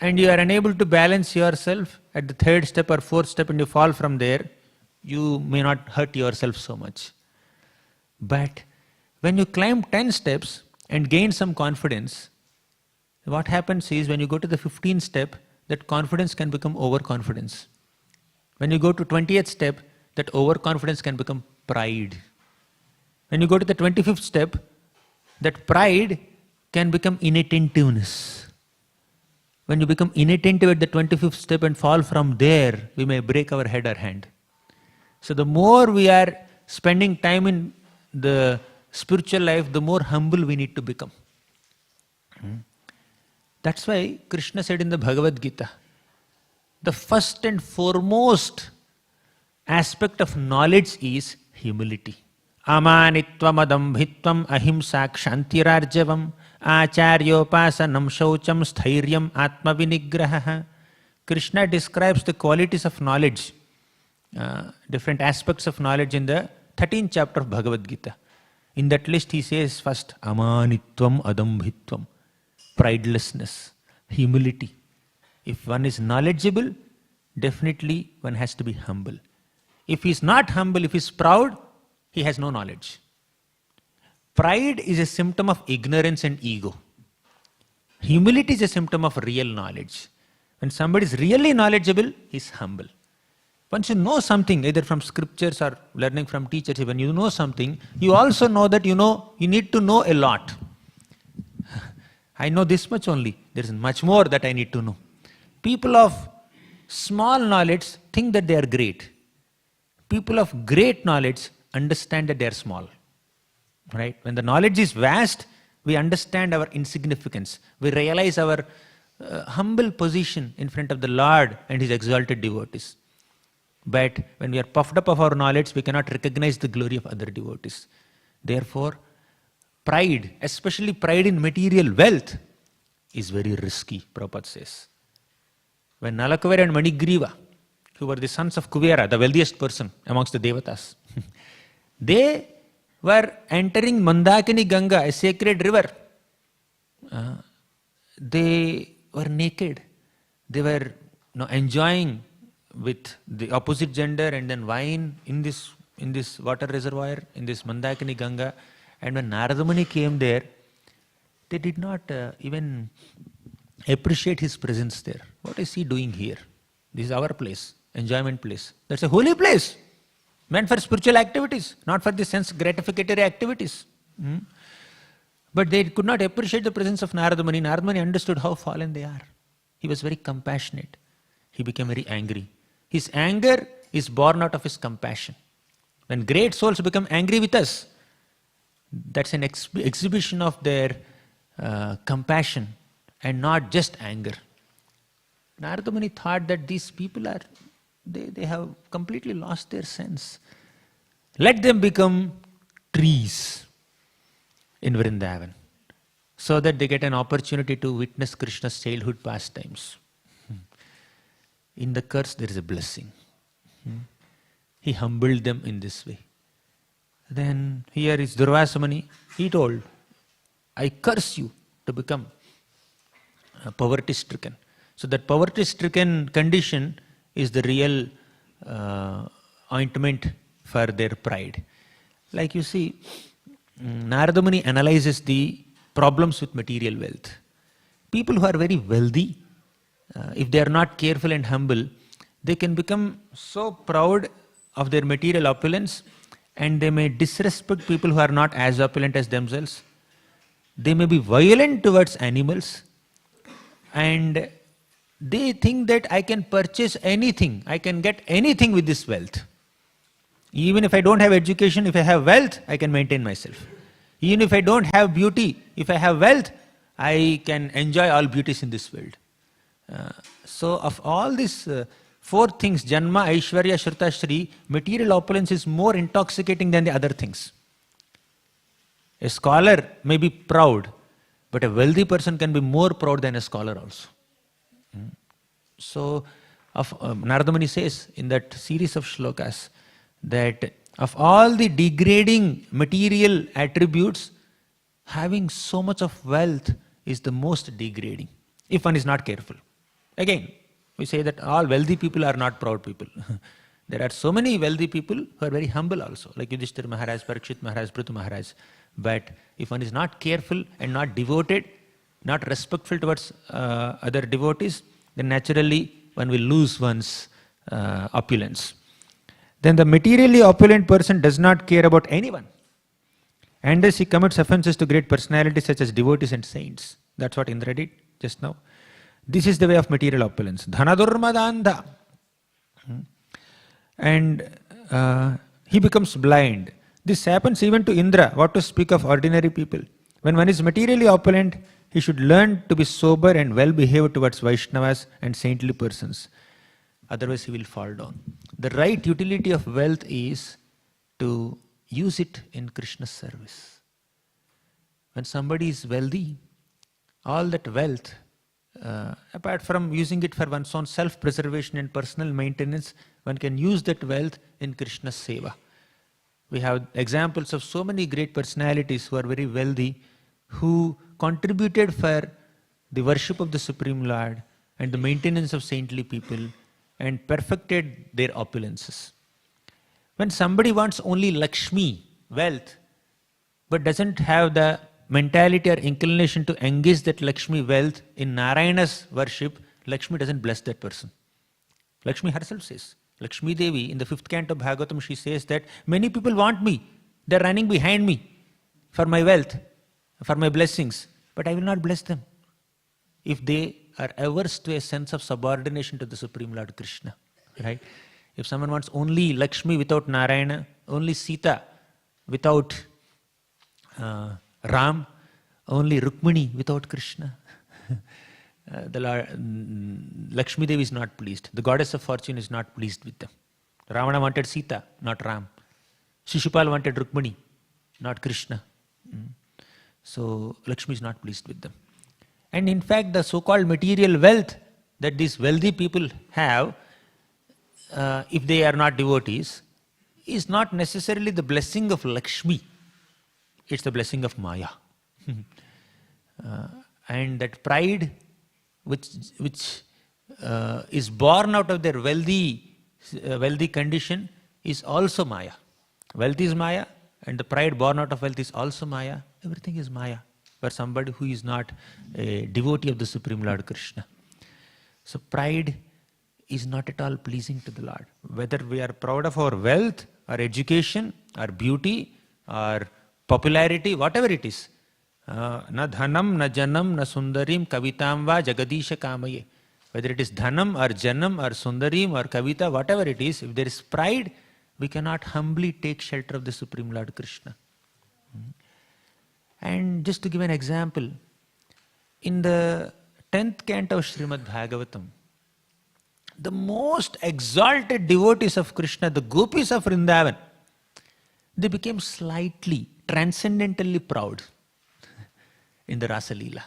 and you are unable to balance yourself at the third step or fourth step and you fall from there, you may not hurt yourself so much. But when you climb 10 steps and gain some confidence, what happens is when you go to the 15th step, that confidence can become overconfidence. When you go to 20th step, that overconfidence can become pride. When you go to the 25th step, that pride can become inattentiveness. When you become inattentive at the 25th step and fall from there, we may break our head or hand. So the more we are spending time in the spiritual life, the more humble we need to become. That's why Krishna said in the Bhagavad-gita, the first and foremost aspect of knowledge is humility. Amanitvam adambhitvam ahimsa kshantirarjavam acharyopasanam shaucham sthiryam atmavinigraha. Krishna describes the qualities of knowledge, different aspects of knowledge in the 13th chapter of Bhagavad-gita. In that list he says first, amanitvam adambhitvam, pridelessness, humility. If one is knowledgeable, definitely one has to be humble. If he is not humble, if he is proud, he has no knowledge. Pride is a symptom of ignorance and ego. Humility is a symptom of real knowledge. When somebody is really knowledgeable, he is humble. Once you know something, either from scriptures or learning from teachers, when you know something, you also know that you need to know a lot. I know this much only. There is much more that I need to know. People of small knowledge think that they are great. People of great knowledge understand that they are small. Right? When the knowledge is vast, we understand our insignificance. We realize our humble position in front of the Lord and His exalted devotees. But when we are puffed up of our knowledge, we cannot recognize the glory of other devotees. Therefore, pride, especially pride in material wealth, is very risky, Prabhupada says. When Nalakuvara and Manigriva, who were the sons of Kuvera, the wealthiest person amongst the Devatas, they were entering Mandakini Ganga, a sacred river. They were naked. They were enjoying with the opposite gender and then wine in this water reservoir, in this Mandakini Ganga. And when Narada Muni came there, they did not even appreciate his presence there. What is he doing here? This is our place, enjoyment place. That's a holy place, meant for spiritual activities, not for the sense gratificatory activities. But they could not appreciate the presence of Narada Muni. Narada Muni understood how fallen they are. He was very compassionate. He became very angry. His anger is born out of his compassion. When great souls become angry with us, that's an exhibition of their compassion and not just anger. Narada Muni thought that these people they have completely lost their sense. Let them become trees in Vrindavan, so that they get an opportunity to witness Krishna's childhood pastimes. In the curse there is a blessing. He humbled them in this way. Then here is Durvasa Muni. He told, I curse you to become poverty-stricken. So that poverty-stricken condition is the real ointment for their pride. Like you see, Narada Muni analyzes the problems with material wealth. People who are very wealthy, if they are not careful and humble, they can become so proud of their material opulence, and they may disrespect people who are not as opulent as themselves. They may be violent towards animals, and they think that I can purchase anything, I can get anything with this wealth. Even if I don't have education, if I have wealth, I can maintain myself. Even if I don't have beauty, if I have wealth, I can enjoy all beauties in this world. So of all these four things, Janma, Aishwarya, Shruta, Shri, material opulence is more intoxicating than the other things. A scholar may be proud, but a wealthy person can be more proud than a scholar also. So, Narada Muni says in that series of shlokas that of all the degrading material attributes, having so much of wealth is the most degrading, if one is not careful. Again, we say that all wealthy people are not proud people. There are so many wealthy people who are very humble also, like Yudhishthira Maharaj, Pariksit Maharaj, Prithu Maharaj. But if one is not careful and not devoted, not respectful towards other devotees, then naturally one will lose one's opulence. Then the materially opulent person does not care about anyone. And thus he commits offenses to great personalities such as devotees and saints. That's what Indra did just now. This is the way of material opulence. Dhanadurmadandha. And he becomes blind. This happens even to Indra, what to speak of ordinary people. When one is materially opulent, he should learn to be sober and well behaved towards Vaishnavas and saintly persons. Otherwise he will fall down. The right utility of wealth is to use it in Krishna's service. When somebody is wealthy, all that wealth, apart from using it for one's own self-preservation and personal maintenance, one can use that wealth in Krishna's seva. We have examples of so many great personalities who are very wealthy, who contributed for the worship of the Supreme Lord and the maintenance of saintly people and perfected their opulences. When somebody wants only Lakshmi, wealth, but doesn't have the mentality or inclination to engage that Lakshmi wealth in Narayana's worship, Lakshmi doesn't bless that person. Lakshmi herself says, Lakshmi Devi in the 5th canto of Bhagavatam, she says that many people want me, they're running behind me for my wealth, for my blessings, but I will not bless them if they are averse to a sense of subordination to the Supreme Lord Krishna. Right? If someone wants only Lakshmi without Narayana, only Sita without Ram, only Rukmini without Krishna, the Lord, Lakshmi Devi is not pleased. The goddess of fortune is not pleased with them. Ravana wanted Sita, not Ram. Shishupal wanted Rukmani, not Krishna. So Lakshmi is not pleased with them. And in fact, the so-called material wealth that these wealthy people have, if they are not devotees, is not necessarily the blessing of Lakshmi. It's the blessing of Maya. And that pride which is born out of their wealthy condition is also Maya. Wealth is Maya, and the pride born out of wealth is also Maya. Everything is Maya for somebody who is not a devotee of the Supreme Lord Krishna. So pride is not at all pleasing to the Lord. Whether we are proud of our wealth, our education, our beauty, our popularity, whatever it is. Na dhanam, na janam, na sundarim, kavitam va jagadisha kamaye. Whether it is dhanam or janam or sundarim or kavita, whatever it is, if there is pride, we cannot humbly take shelter of the Supreme Lord Krishna. And just to give an example, in the 10th canto of Śrīmad Bhāgavatam, the most exalted devotees of Krishna, the gopis of Vrindavan, they became slightly, transcendentally proud in the Rasa Leela.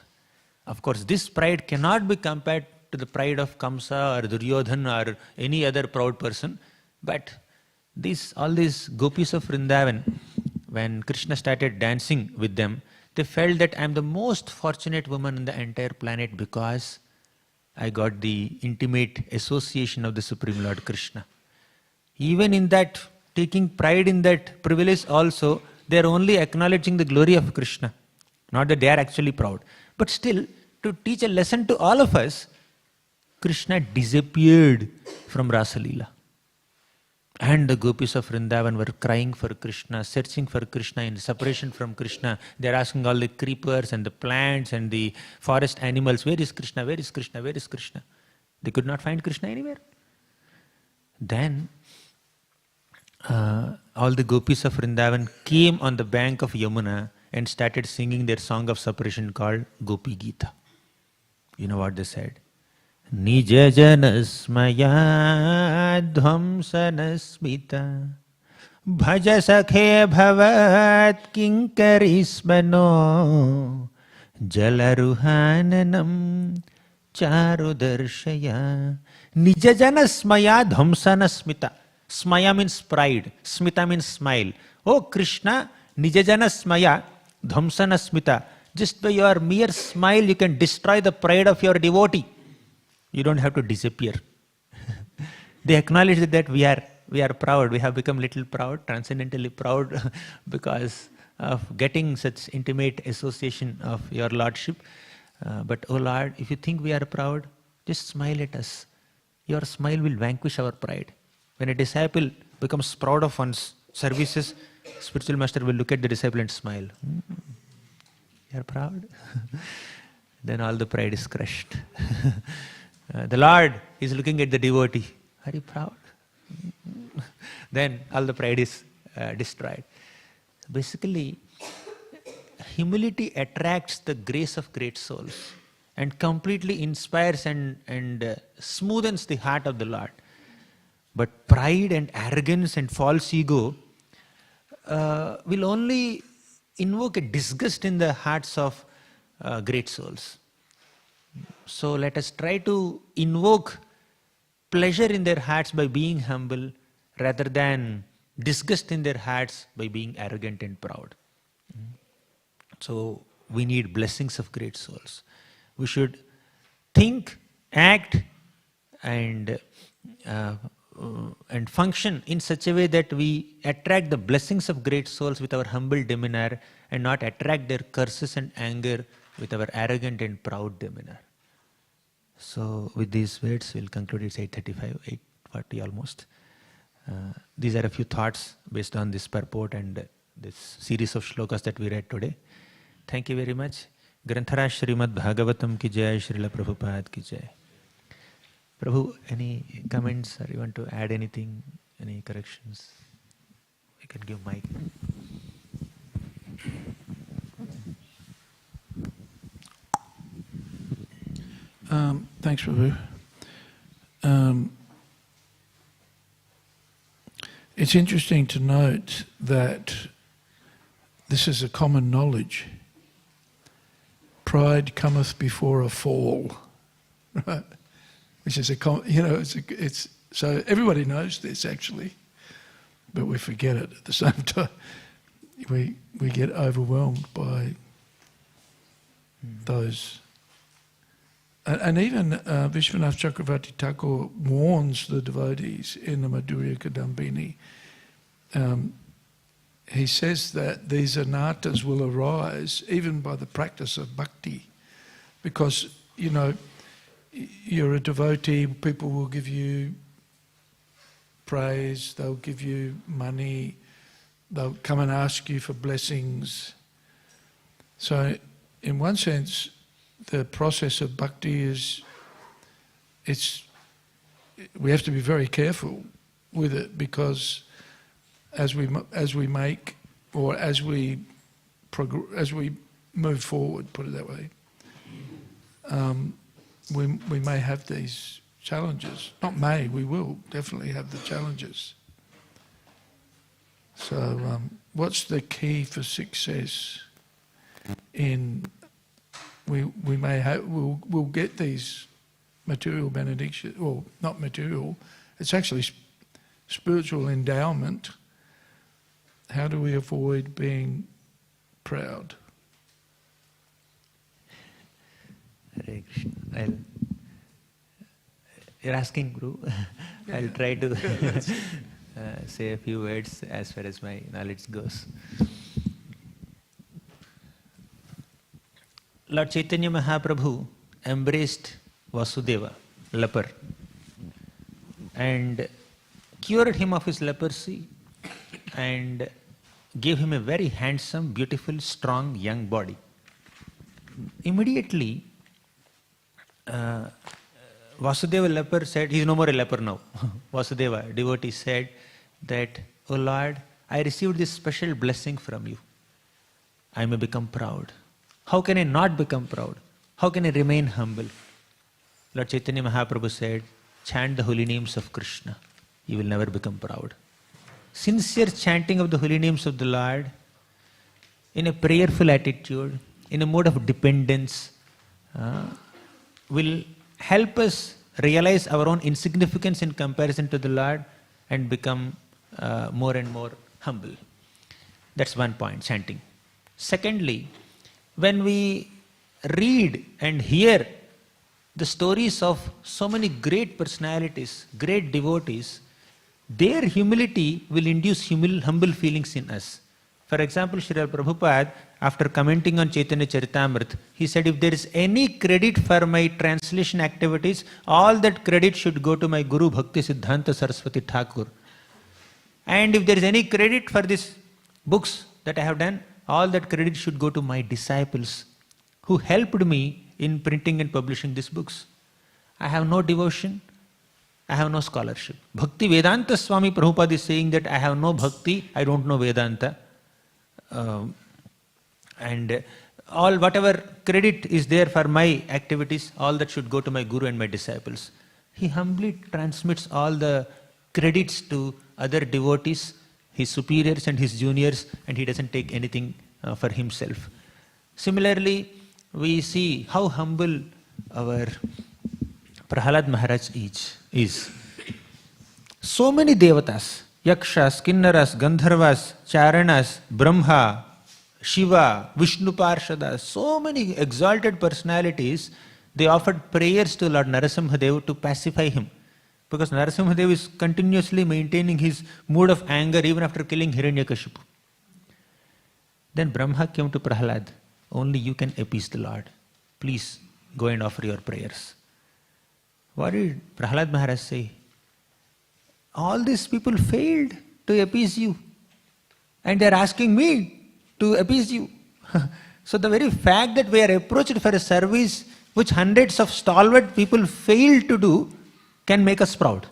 Of course, this pride cannot be compared to the pride of Kamsa or Duryodhan or any other proud person, but all these gopis of Vrindavan, when Krishna started dancing with them, they felt that I am the most fortunate woman on the entire planet because I got the intimate association of the Supreme Lord Krishna. Even in that, taking pride in that privilege also, they are only acknowledging the glory of Krishna. Not that they are actually proud. But still, to teach a lesson to all of us, Krishna disappeared from Rasa Leela. And the gopis of Vrindavan were crying for Krishna, searching for Krishna in separation from Krishna. They are asking all the creepers and the plants and the forest animals, where is Krishna, where is Krishna, where is Krishna? They could not find Krishna anywhere. Then all the gopis of Vrindavan came on the bank of Yamuna and started singing their song of separation called Gopi-gita. You know what they said? Nija janasmaya dhvamsanasmita bhaja sakhe bhavat kinkarismano jalaruhananam charudarshaya. Nija janasmaya dhvamsanasmita. Smaya means pride, smita means smile. Oh Krishna, nija janasmaya dhvamsanasmita. Just by your mere smile you can destroy the pride of your devotee. You don't have to disappear. They acknowledge that we are proud. We have become little proud, transcendently proud because of getting such intimate association of your Lordship. But oh Lord, if you think we are proud, just smile at us. Your smile will vanquish our pride. When a disciple becomes proud of one's services, spiritual master will look at the disciple and smile. You are proud? Then all the pride is crushed. The Lord is looking at the devotee. Are you proud? Then all the pride is destroyed. Basically, humility attracts the grace of great souls and completely inspires and smoothens the heart of the Lord. But pride and arrogance and false ego will only invoke a disgust in the hearts of great souls. So let us try to invoke pleasure in their hearts by being humble rather than disgust in their hearts by being arrogant and proud. So we need blessings of great souls. We should think, act and function in such a way that we attract the blessings of great souls with our humble demeanor and not attract their curses and anger with our arrogant and proud demeanor. So with these words, we'll conclude. It's 8:35, 8:40 almost. These are a few thoughts based on this purport and this series of shlokas that we read today. Thank you very much. Granthara Śrīmad Bhāgavatam ki jai, Srila Prabhupada ki jai. Prabhu, any comments or you want to add anything, any corrections? You can give mic. Thanks, Prabhu. it's interesting to note that this is a common knowledge. Pride cometh before a fall, right? Which is it's so everybody knows this actually, but we forget it at the same time. We get overwhelmed by those. And even Vishwanath Chakravarti Thakur warns the devotees in the Madhurya Kadambini. He says that these anarthas will arise even by the practice of bhakti, because, you're a devotee, people will give you praise, they'll give you money, they'll come and ask you for blessings. So in one sense, the process of bhakti we have to be very careful with it, because as we move forward, put it that way, we may have these challenges. Not may, we will definitely have the challenges. So what's the key for success? We'll get these material benedictions, or not material, it's actually spiritual endowment. How do we avoid being proud? Hare Krishna. You're asking, Guru. I'll try to say a few words as far as my knowledge goes. Lord Chaitanya Mahaprabhu embraced Vasudeva, leper, and cured him of his leprosy and gave him a very handsome, beautiful, strong, young body. Immediately, Vasudeva leper said, he is no more a leper now. Vasudeva, devotee, said that, "O Lord, I received this special blessing from you. I may become proud. How can I not become proud? How can I remain humble?" Lord Chaitanya Mahaprabhu said, "Chant the holy names of Krishna. You will never become proud." Sincere chanting of the holy names of the Lord in a prayerful attitude, in a mode of dependence, will help us realize our own insignificance in comparison to the Lord and become more and more humble. That's one point, chanting. Secondly, when we read and hear the stories of so many great personalities, great devotees, their humility will induce humble feelings in us. For example, Srila Prabhupada, after commenting on Chaitanya Charitamrita, he said, if there is any credit for my translation activities, all that credit should go to my Guru Bhakti Siddhanta Saraswati Thakur. And if there is any credit for these books that I have done, all that credit should go to my disciples who helped me in printing and publishing these books. I have no devotion, I have no scholarship. Bhaktivedanta Swami Prabhupada is saying that I have no bhakti, I don't know Vedanta. And whatever credit is there for my activities, all that should go to my Guru and my disciples. He humbly transmits all the credits to other devotees, his superiors and his juniors, and he doesn't take anything for himself. Similarly, we see how humble our Prahalad Maharaj is. So many devatas, Yakshas, Kinnaras, Gandharvas, Charanas, Brahma, Shiva, Vishnu Parshadas, so many exalted personalities, they offered prayers to Lord Narasimhadev to pacify him. Because Narasimhadev is continuously maintaining his mood of anger even after killing Hiranyakashipu. Then Brahma came to Prahalad. Only you can appease the Lord. Please go and offer your prayers. What did Prahalad Maharaj say? All these people failed to appease you. And they are asking me to appease you. So the very fact that we are approached for a service which hundreds of stalwart people failed to do can make us proud.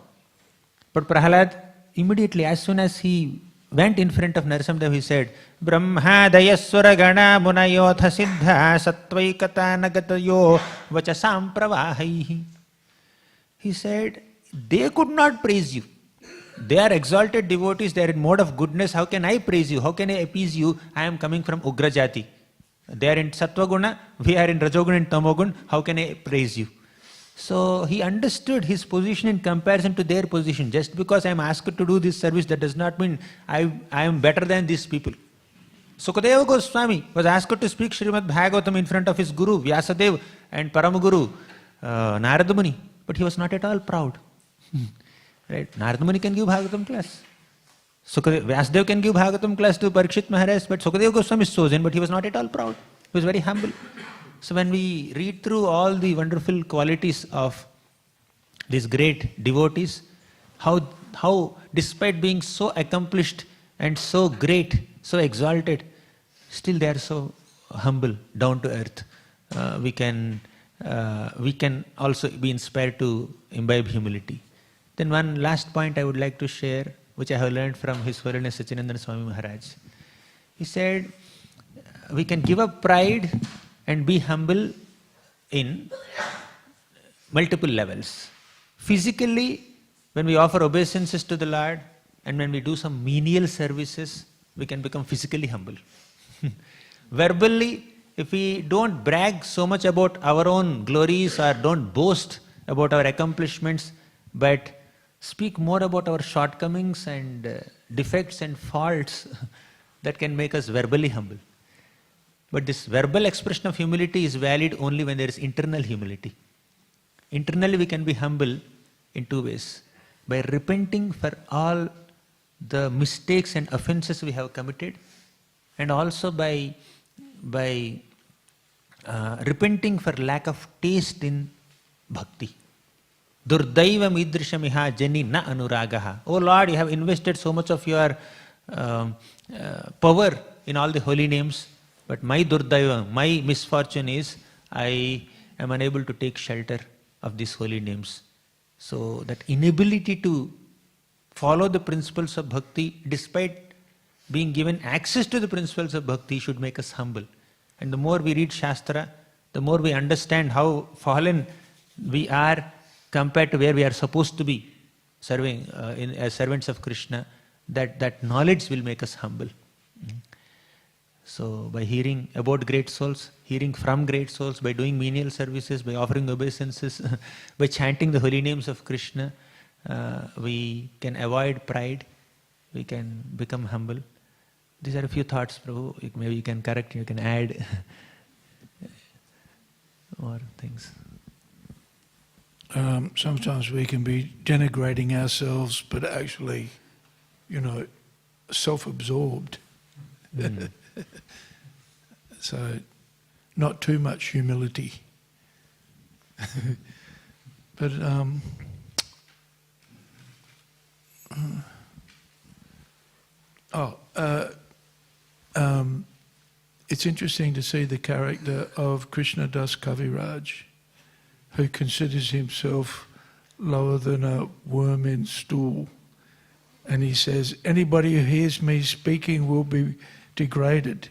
But Prahalad, immediately, as soon as he went in front of Narasimhadev, he said, Brahma dayaswara gana munayotha siddha sattvaikata nagatayo vachasam pravahaihi. He said, they could not praise you. they are exalted devotees, they are in mode of goodness, how can I praise you? How can I appease you? I am coming from Ugra Jati. They are in Sattva Guna, we are in Rajoguna and Tamoguna, how can I praise you? So he understood his position in comparison to their position. Just because I am asked to do this service, that does not mean I am better than these people. Sukadeva Goswami was asked to speak Śrīmad Bhāgavatam in front of his Guru, Vyasadeva, and Paramaguru, Narada Muni. But he was not at all proud. Right? Narada Muni can give Bhagavatam class. Vyasadeva can give Bhagavatam class to Pariksit Maharaj, but Sukadeva Goswami is chosen, but he was not at all proud. He was very humble. So when we read through all the wonderful qualities of these great devotees, how despite being so accomplished and so great, so exalted, still they are so humble, down to earth. We can also be inspired to imbibe humility. Then one last point I would like to share, which I have learned from His Holiness Sachinandana Swami Maharaj. He said, we can give up pride and be humble in multiple levels. Physically, when we offer obeisances to the Lord, and when we do some menial services, we can become physically humble. Verbally, if we don't brag so much about our own glories or don't boast about our accomplishments, but speak more about our shortcomings and defects and faults, that can make us verbally humble. But this verbal expression of humility is valid only when there is internal humility. Internally we can be humble in two ways. By repenting for all the mistakes and offenses we have committed, and also by repenting for lack of taste in bhakti. Durdaivam idrishamiha jani na anuragaha. Oh Lord, you have invested so much of your power in all the holy names, but my durdaivam, my misfortune is I am unable to take shelter of these holy names. So that inability to follow the principles of bhakti, despite being given access to the principles of bhakti, should make us humble. And the more we read Shastra, the more we understand how fallen we are compared to where we are supposed to be serving as servants of Krishna, that knowledge will make us humble. So by hearing about great souls, hearing from great souls, by doing menial services, by offering obeisances, by chanting the holy names of Krishna, we can avoid pride, we can become humble. These are a few thoughts, Prabhu. Maybe you can correct, you can add more things. Sometimes we can be denigrating ourselves, but actually, self-absorbed. So, not too much humility. But it's interesting to see the character of Krishna Das Kaviraj, who considers himself lower than a worm in stool. And he says, anybody who hears me speaking will be degraded.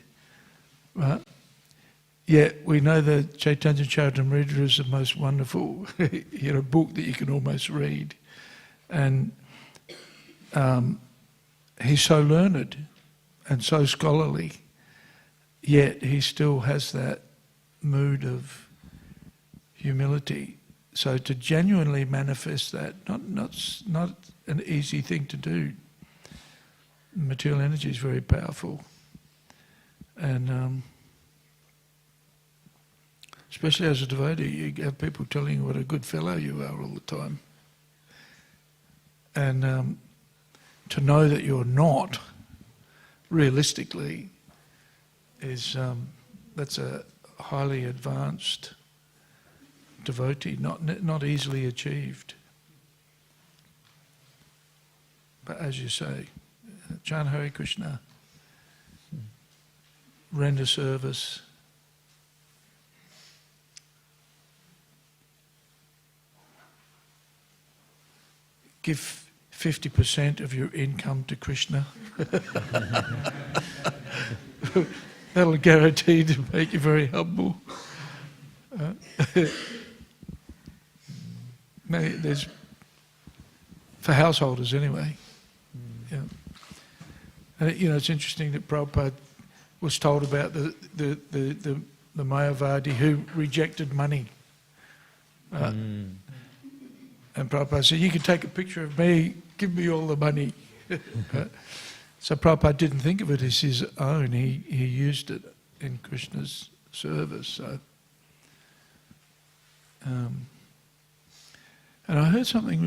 Right? Yet we know that Chaitanya Charitamrita is the most wonderful book that you can almost read. And he's so learned and so scholarly, yet he still has that mood of humility. So to genuinely manifest that, not an easy thing to do. Material energy is very powerful. And especially as a devotee, you have people telling you what a good fellow you are all the time. And to know that you're not, realistically, is that's a highly advanced devotee, not easily achieved. But as you say, chant Hare Krishna, render service, give 50% of your income to Krishna. That'll guarantee to make you very humble. There's, for householders anyway, Yeah. And it's interesting that Prabhupada was told about the Mayavadi who rejected money. And Prabhupada said, you can take a picture of me, give me all the money. So Prabhupada didn't think of it as his own, he used it in Krishna's service. So, and I heard something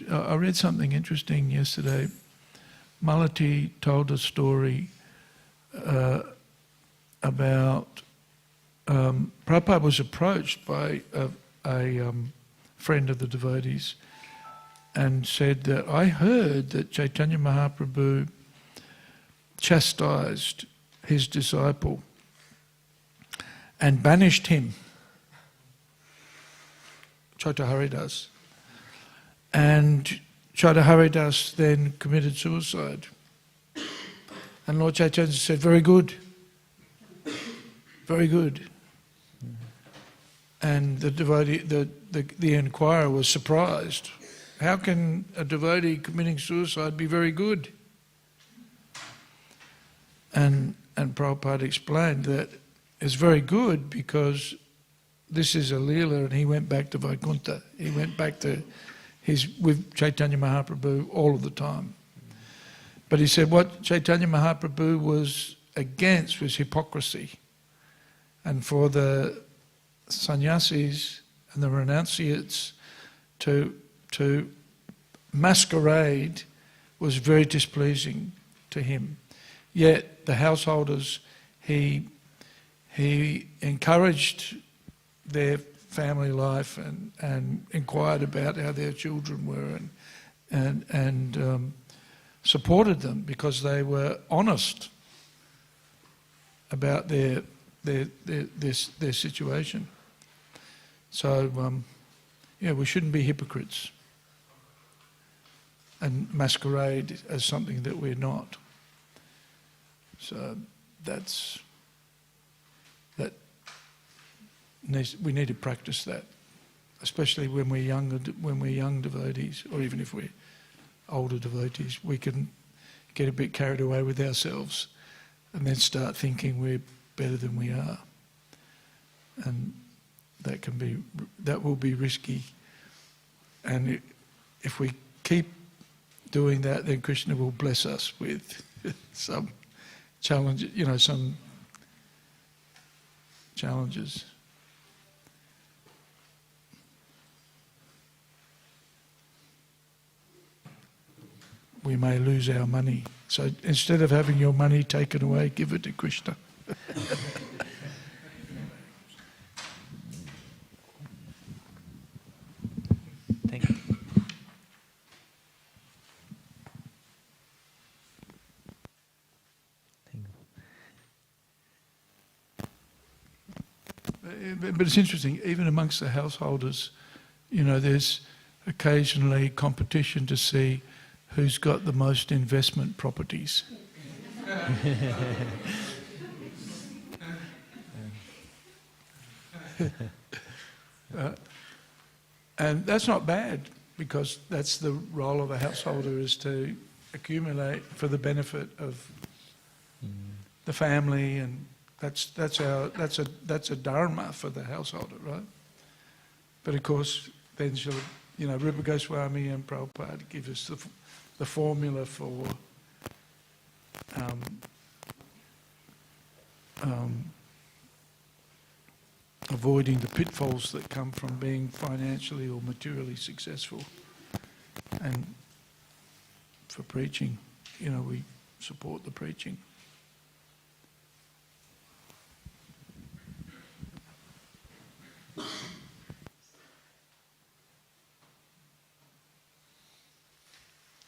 I read something interesting yesterday. Malati told a story about Prabhupada was approached by a friend of the devotees and said that I heard that Chaitanya Mahaprabhu chastised his disciple and banished him, Chaitanya Haridas. And Chaitanya Haridas then committed suicide. And Lord Chaitanya said, very good, very good. And the devotee, the inquirer was surprised. How can a devotee committing suicide be very good? And Prabhupada explained that it's very good because this is a Leela, and he went back to Vaikuntha. He went back to with Chaitanya Mahaprabhu all of the time. But he said what Chaitanya Mahaprabhu was against was hypocrisy. And for the sannyasis and the renunciates to masquerade was very displeasing to him. Yet the householders, he encouraged their family life and inquired about how their children were and supported them because they were honest about their situation. So we shouldn't be hypocrites and masquerade as something that we're not. So we need to practice that, especially when we're young devotees, or even if we're older devotees. We can get a bit carried away with ourselves and then start thinking we're better than we are, and that will be risky. And if we keep doing that, then Krishna will bless us with some challenges, some challenges. We may lose our money. So instead of having your money taken away, give it to Krishna. Thank you. But it's interesting, even amongst the householders, there's occasionally competition to see who's got the most investment properties. And that's not bad, because that's the role of a householder, is to accumulate for the benefit of the family, and that's a dharma for the householder, right? But of course, then Rupa Goswami and Prabhupada give us the formula for avoiding the pitfalls that come from being financially or materially successful. And for preaching, we support the preaching.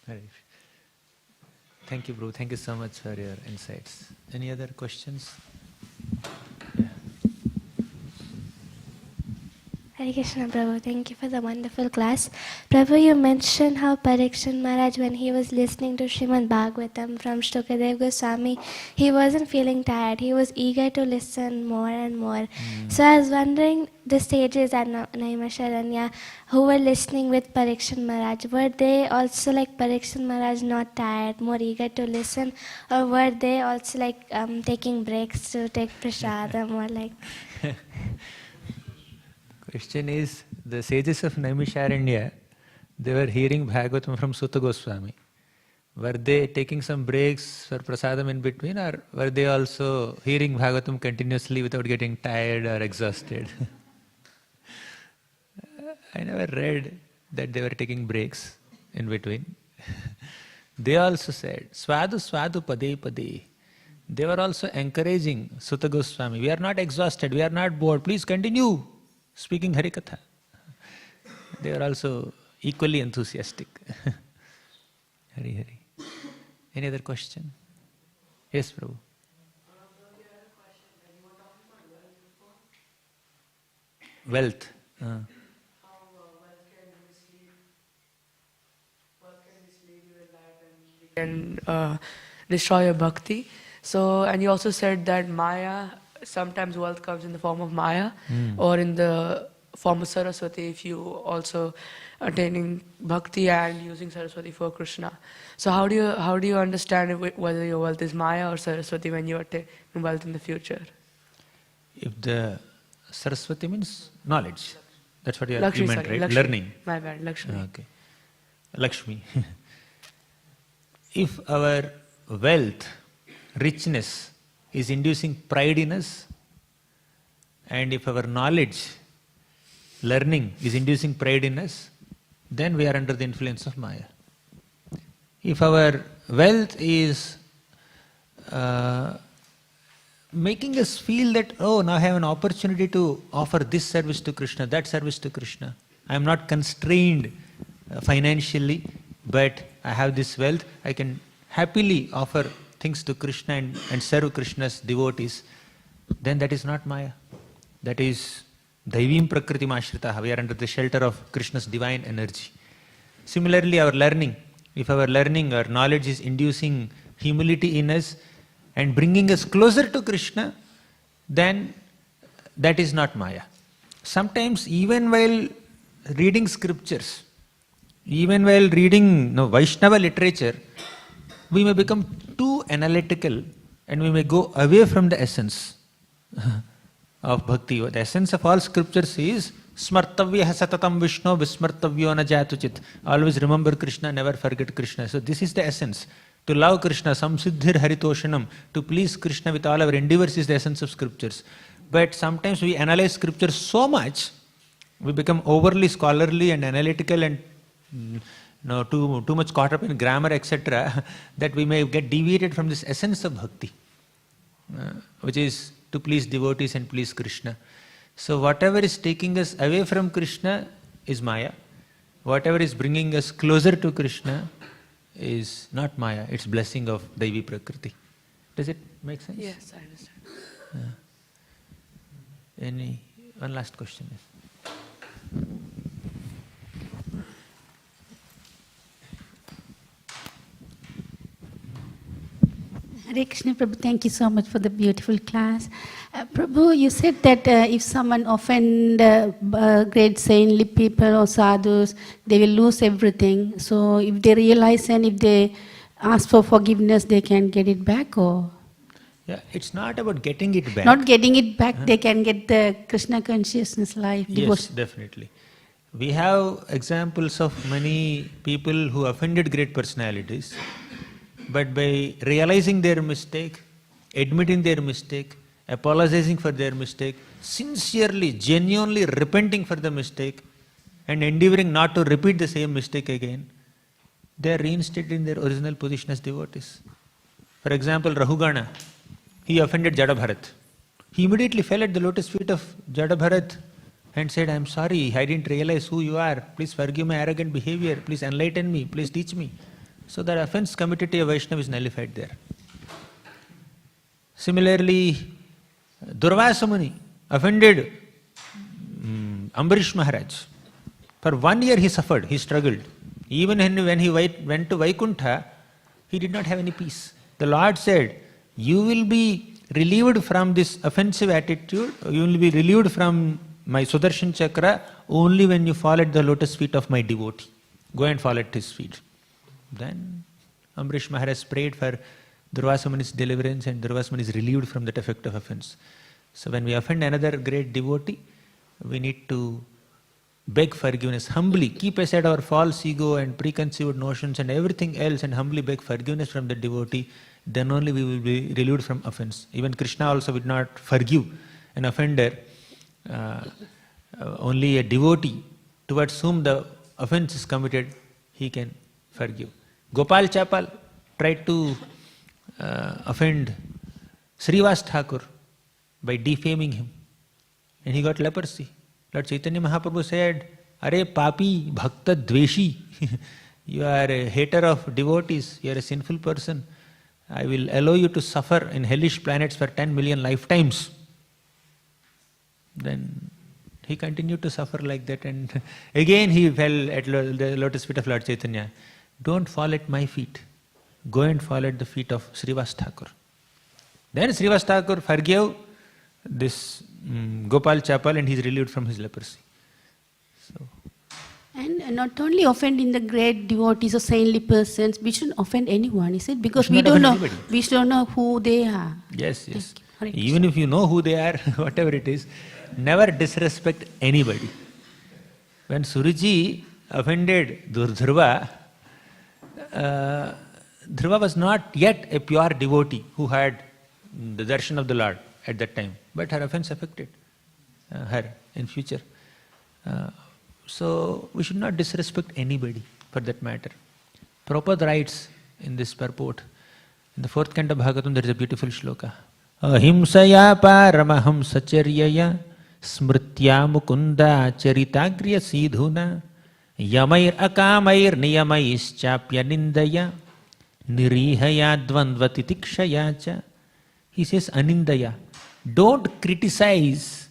Hare. Thank you, Prabhu. Thank you so much for your insights. Any other questions? Yeah. Hare Krishna, Prabhu. Thank you for the wonderful class. Prabhu, you mentioned how Pariksit Maharaj, when he was listening to Śrīmad Bhāgavatam from Shtukadev Goswami, he wasn't feeling tired. He was eager to listen more and more. So I was wondering, the sages at Naimisharanya who were listening with Pariksit Maharaj, were they also like Pariksit Maharaj, not tired, more eager to listen, or were they also like taking breaks to take prasadam or like... Question is, the sages of Naimisharanya, they were hearing Bhagavatam from Sutta Goswami. Were they taking some breaks for prasadam in between, or were they also hearing Bhagavatam continuously without getting tired or exhausted? I never read that they were taking breaks in between. They also said, Swadu Swadu Pade Pade. They were also encouraging Sutta Goswami. We are not exhausted, we are not bored, please continue speaking Harikatha. They are also equally enthusiastic. Hari Hari. Any other question? Yes, Prabhu. Wealth. And destroy your bhakti. So, and you also said that Maya, sometimes wealth comes in the form of Maya or in the form of Saraswati if you also attaining bhakti and using Saraswati for Krishna. So how do you understand whether your wealth is Maya or Saraswati when you attain wealth in the future? If the Saraswati means knowledge, that's what you meant, right? Lakshmi. Learning. My bad, Lakshmi. Okay. Lakshmi. If our wealth, richness is inducing pride in us, and if our knowledge, learning is inducing pride in us, then we are under the influence of Maya. If our wealth is making us feel that, oh, now I have an opportunity to offer this service to Krishna, that service to Krishna. I am not constrained financially, but I have this wealth, I can happily offer things to Krishna and serve Krishna's devotees, then that is not Maya. That is Daivim Prakritim Ashritaha. We are under the shelter of Krishna's divine energy. Similarly, our learning, if our learning, our knowledge is inducing humility in us and bringing us closer to Krishna, then that is not Maya. Sometimes even while reading scriptures, even while reading Vaishnava literature, we may become too analytical and we may go away from the essence of bhakti. The essence of all scriptures is Smartavya satatam Vishnu vismartavyo na jatuchit. Always remember Krishna, never forget Krishna. So this is the essence. To love Krishna, samsiddhir haritoshanam, to please Krishna with all our endeavors is the essence of scriptures. But sometimes we analyze scriptures so much, we become overly scholarly and analytical and too much caught up in grammar, etc., that we may get deviated from this essence of bhakti, which is to please devotees and please Krishna. So whatever is taking us away from Krishna is Maya. Whatever is bringing us closer to Krishna is not Maya, it's blessing of Daivi Prakriti. Does it make sense? Yes, I understand. One last question. Hare Krishna, Prabhu, thank you so much for the beautiful class. Prabhu, you said that if someone offend great saintly people or sadhus, they will lose everything. So if they realize and if they ask for forgiveness, they can get it back, or? Yeah, it's not about getting it back. Not getting it back, they can get the Krishna consciousness life. Yes, definitely. We have examples of many people who offended great personalities, but by realizing their mistake, admitting their mistake, apologizing for their mistake, sincerely, genuinely repenting for the mistake, and endeavoring not to repeat the same mistake again, they are reinstated in their original position as devotees. For example, Rahugana, he offended Jadabharat. He immediately fell at the lotus feet of Jadabharat and said, I am sorry, I didn't realize who you are. Please forgive my arrogant behavior. Please enlighten me. Please teach me. So the offense committed to a Vaishnava is nullified there. Similarly, Durvasa Muni offended Ambarish Maharaj. For 1 year he suffered, he struggled. Even when he went to Vaikuntha, he did not have any peace. The Lord said, you will be relieved from this offensive attitude, you will be relieved from my Sudarshan Chakra only when you fall at the lotus feet of my devotee. Go and fall at his feet. Then Ambarish Maharaj prayed for Durvasa Muni's deliverance, and Durvasa Muni is relieved from that effect of offense. So when we offend another great devotee, we need to beg forgiveness humbly, keep aside our false ego and preconceived notions and everything else, and humbly beg forgiveness from the devotee. Then only we will be relieved from offense. Even Krishna also would not forgive an offender. Only a devotee towards whom the offense is committed, he can forgive. Gopal Chapal tried to offend Srivas Thakur by defaming him, and he got leprosy. Lord Chaitanya Mahaprabhu said, Are papi bhakta dveshi, you are a hater of devotees, you are a sinful person. I will allow you to suffer in hellish planets for 10 million lifetimes. Then he continued to suffer like that, and again he fell at the lotus feet of Lord Chaitanya. Don't fall at my feet. Go and fall at the feet of Srivas Thakur. Then Srivas Thakur forgave this Gopal Chapal, and he is relieved from his leprosy. So. And not only offending the great devotees or saintly persons, we shouldn't offend anyone, is it? Because we don't know who they are. Yes, yes. Even if you know who they are, whatever it is, never disrespect anybody. When Suriji offended Dhruva, Dhruva was not yet a pure devotee who had the darshan of the Lord at that time, but her offense affected her in future. So we should not disrespect anybody for that matter. Prabhupada writes in this purport, in the 4th canto of Bhagavatam, there is a beautiful shloka. Ahimsaya paramaham sacharyaya smritya mukunda charitagriya sidhuna yamair akamair niyamayischapya nindaya nirihaya dvandvatitikshaya cha. He says anindaya. Don't criticize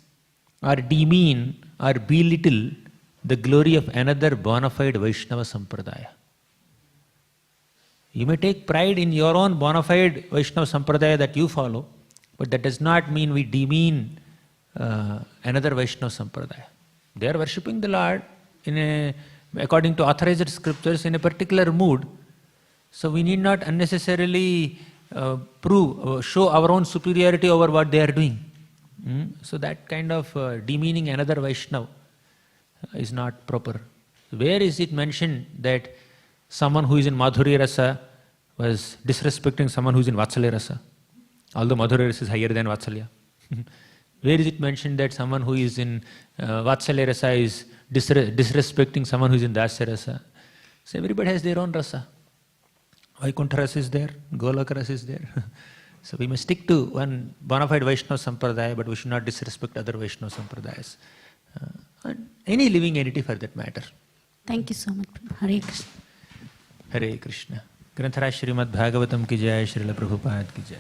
or demean or belittle the glory of another bona fide Vaishnava Sampradaya. You may take pride in your own bona fide Vaishnava Sampradaya that you follow, but that does not mean we demean another Vaishnava Sampradaya. They are worshipping the Lord according to authorized scriptures in a particular mood, so we need not unnecessarily show our own superiority over what they are doing. So that kind of demeaning another Vaishnava is not proper. Where is it mentioned that someone who is in Madhurya Rasa was disrespecting someone who is in Vatsalya Rasa? Although Madhurya Rasa is higher than Vatsalya. Where is it mentioned that someone who is in Vatsalya Rasa is disrespecting someone who is in Dasya Rasa? So everybody has their own rasa. Vaikuntha Rasa is there, Golaka Rasa is there. So we must stick to one bona fide Vaishnava Sampradaya, but we should not disrespect other Vaishnava Sampradayas. And any living entity for that matter. Thank you so much. Hare Krishna. Hare Krishna. Granthara Śrīmad Bhāgavatam ki jai, Srila Prabhupada ki jai.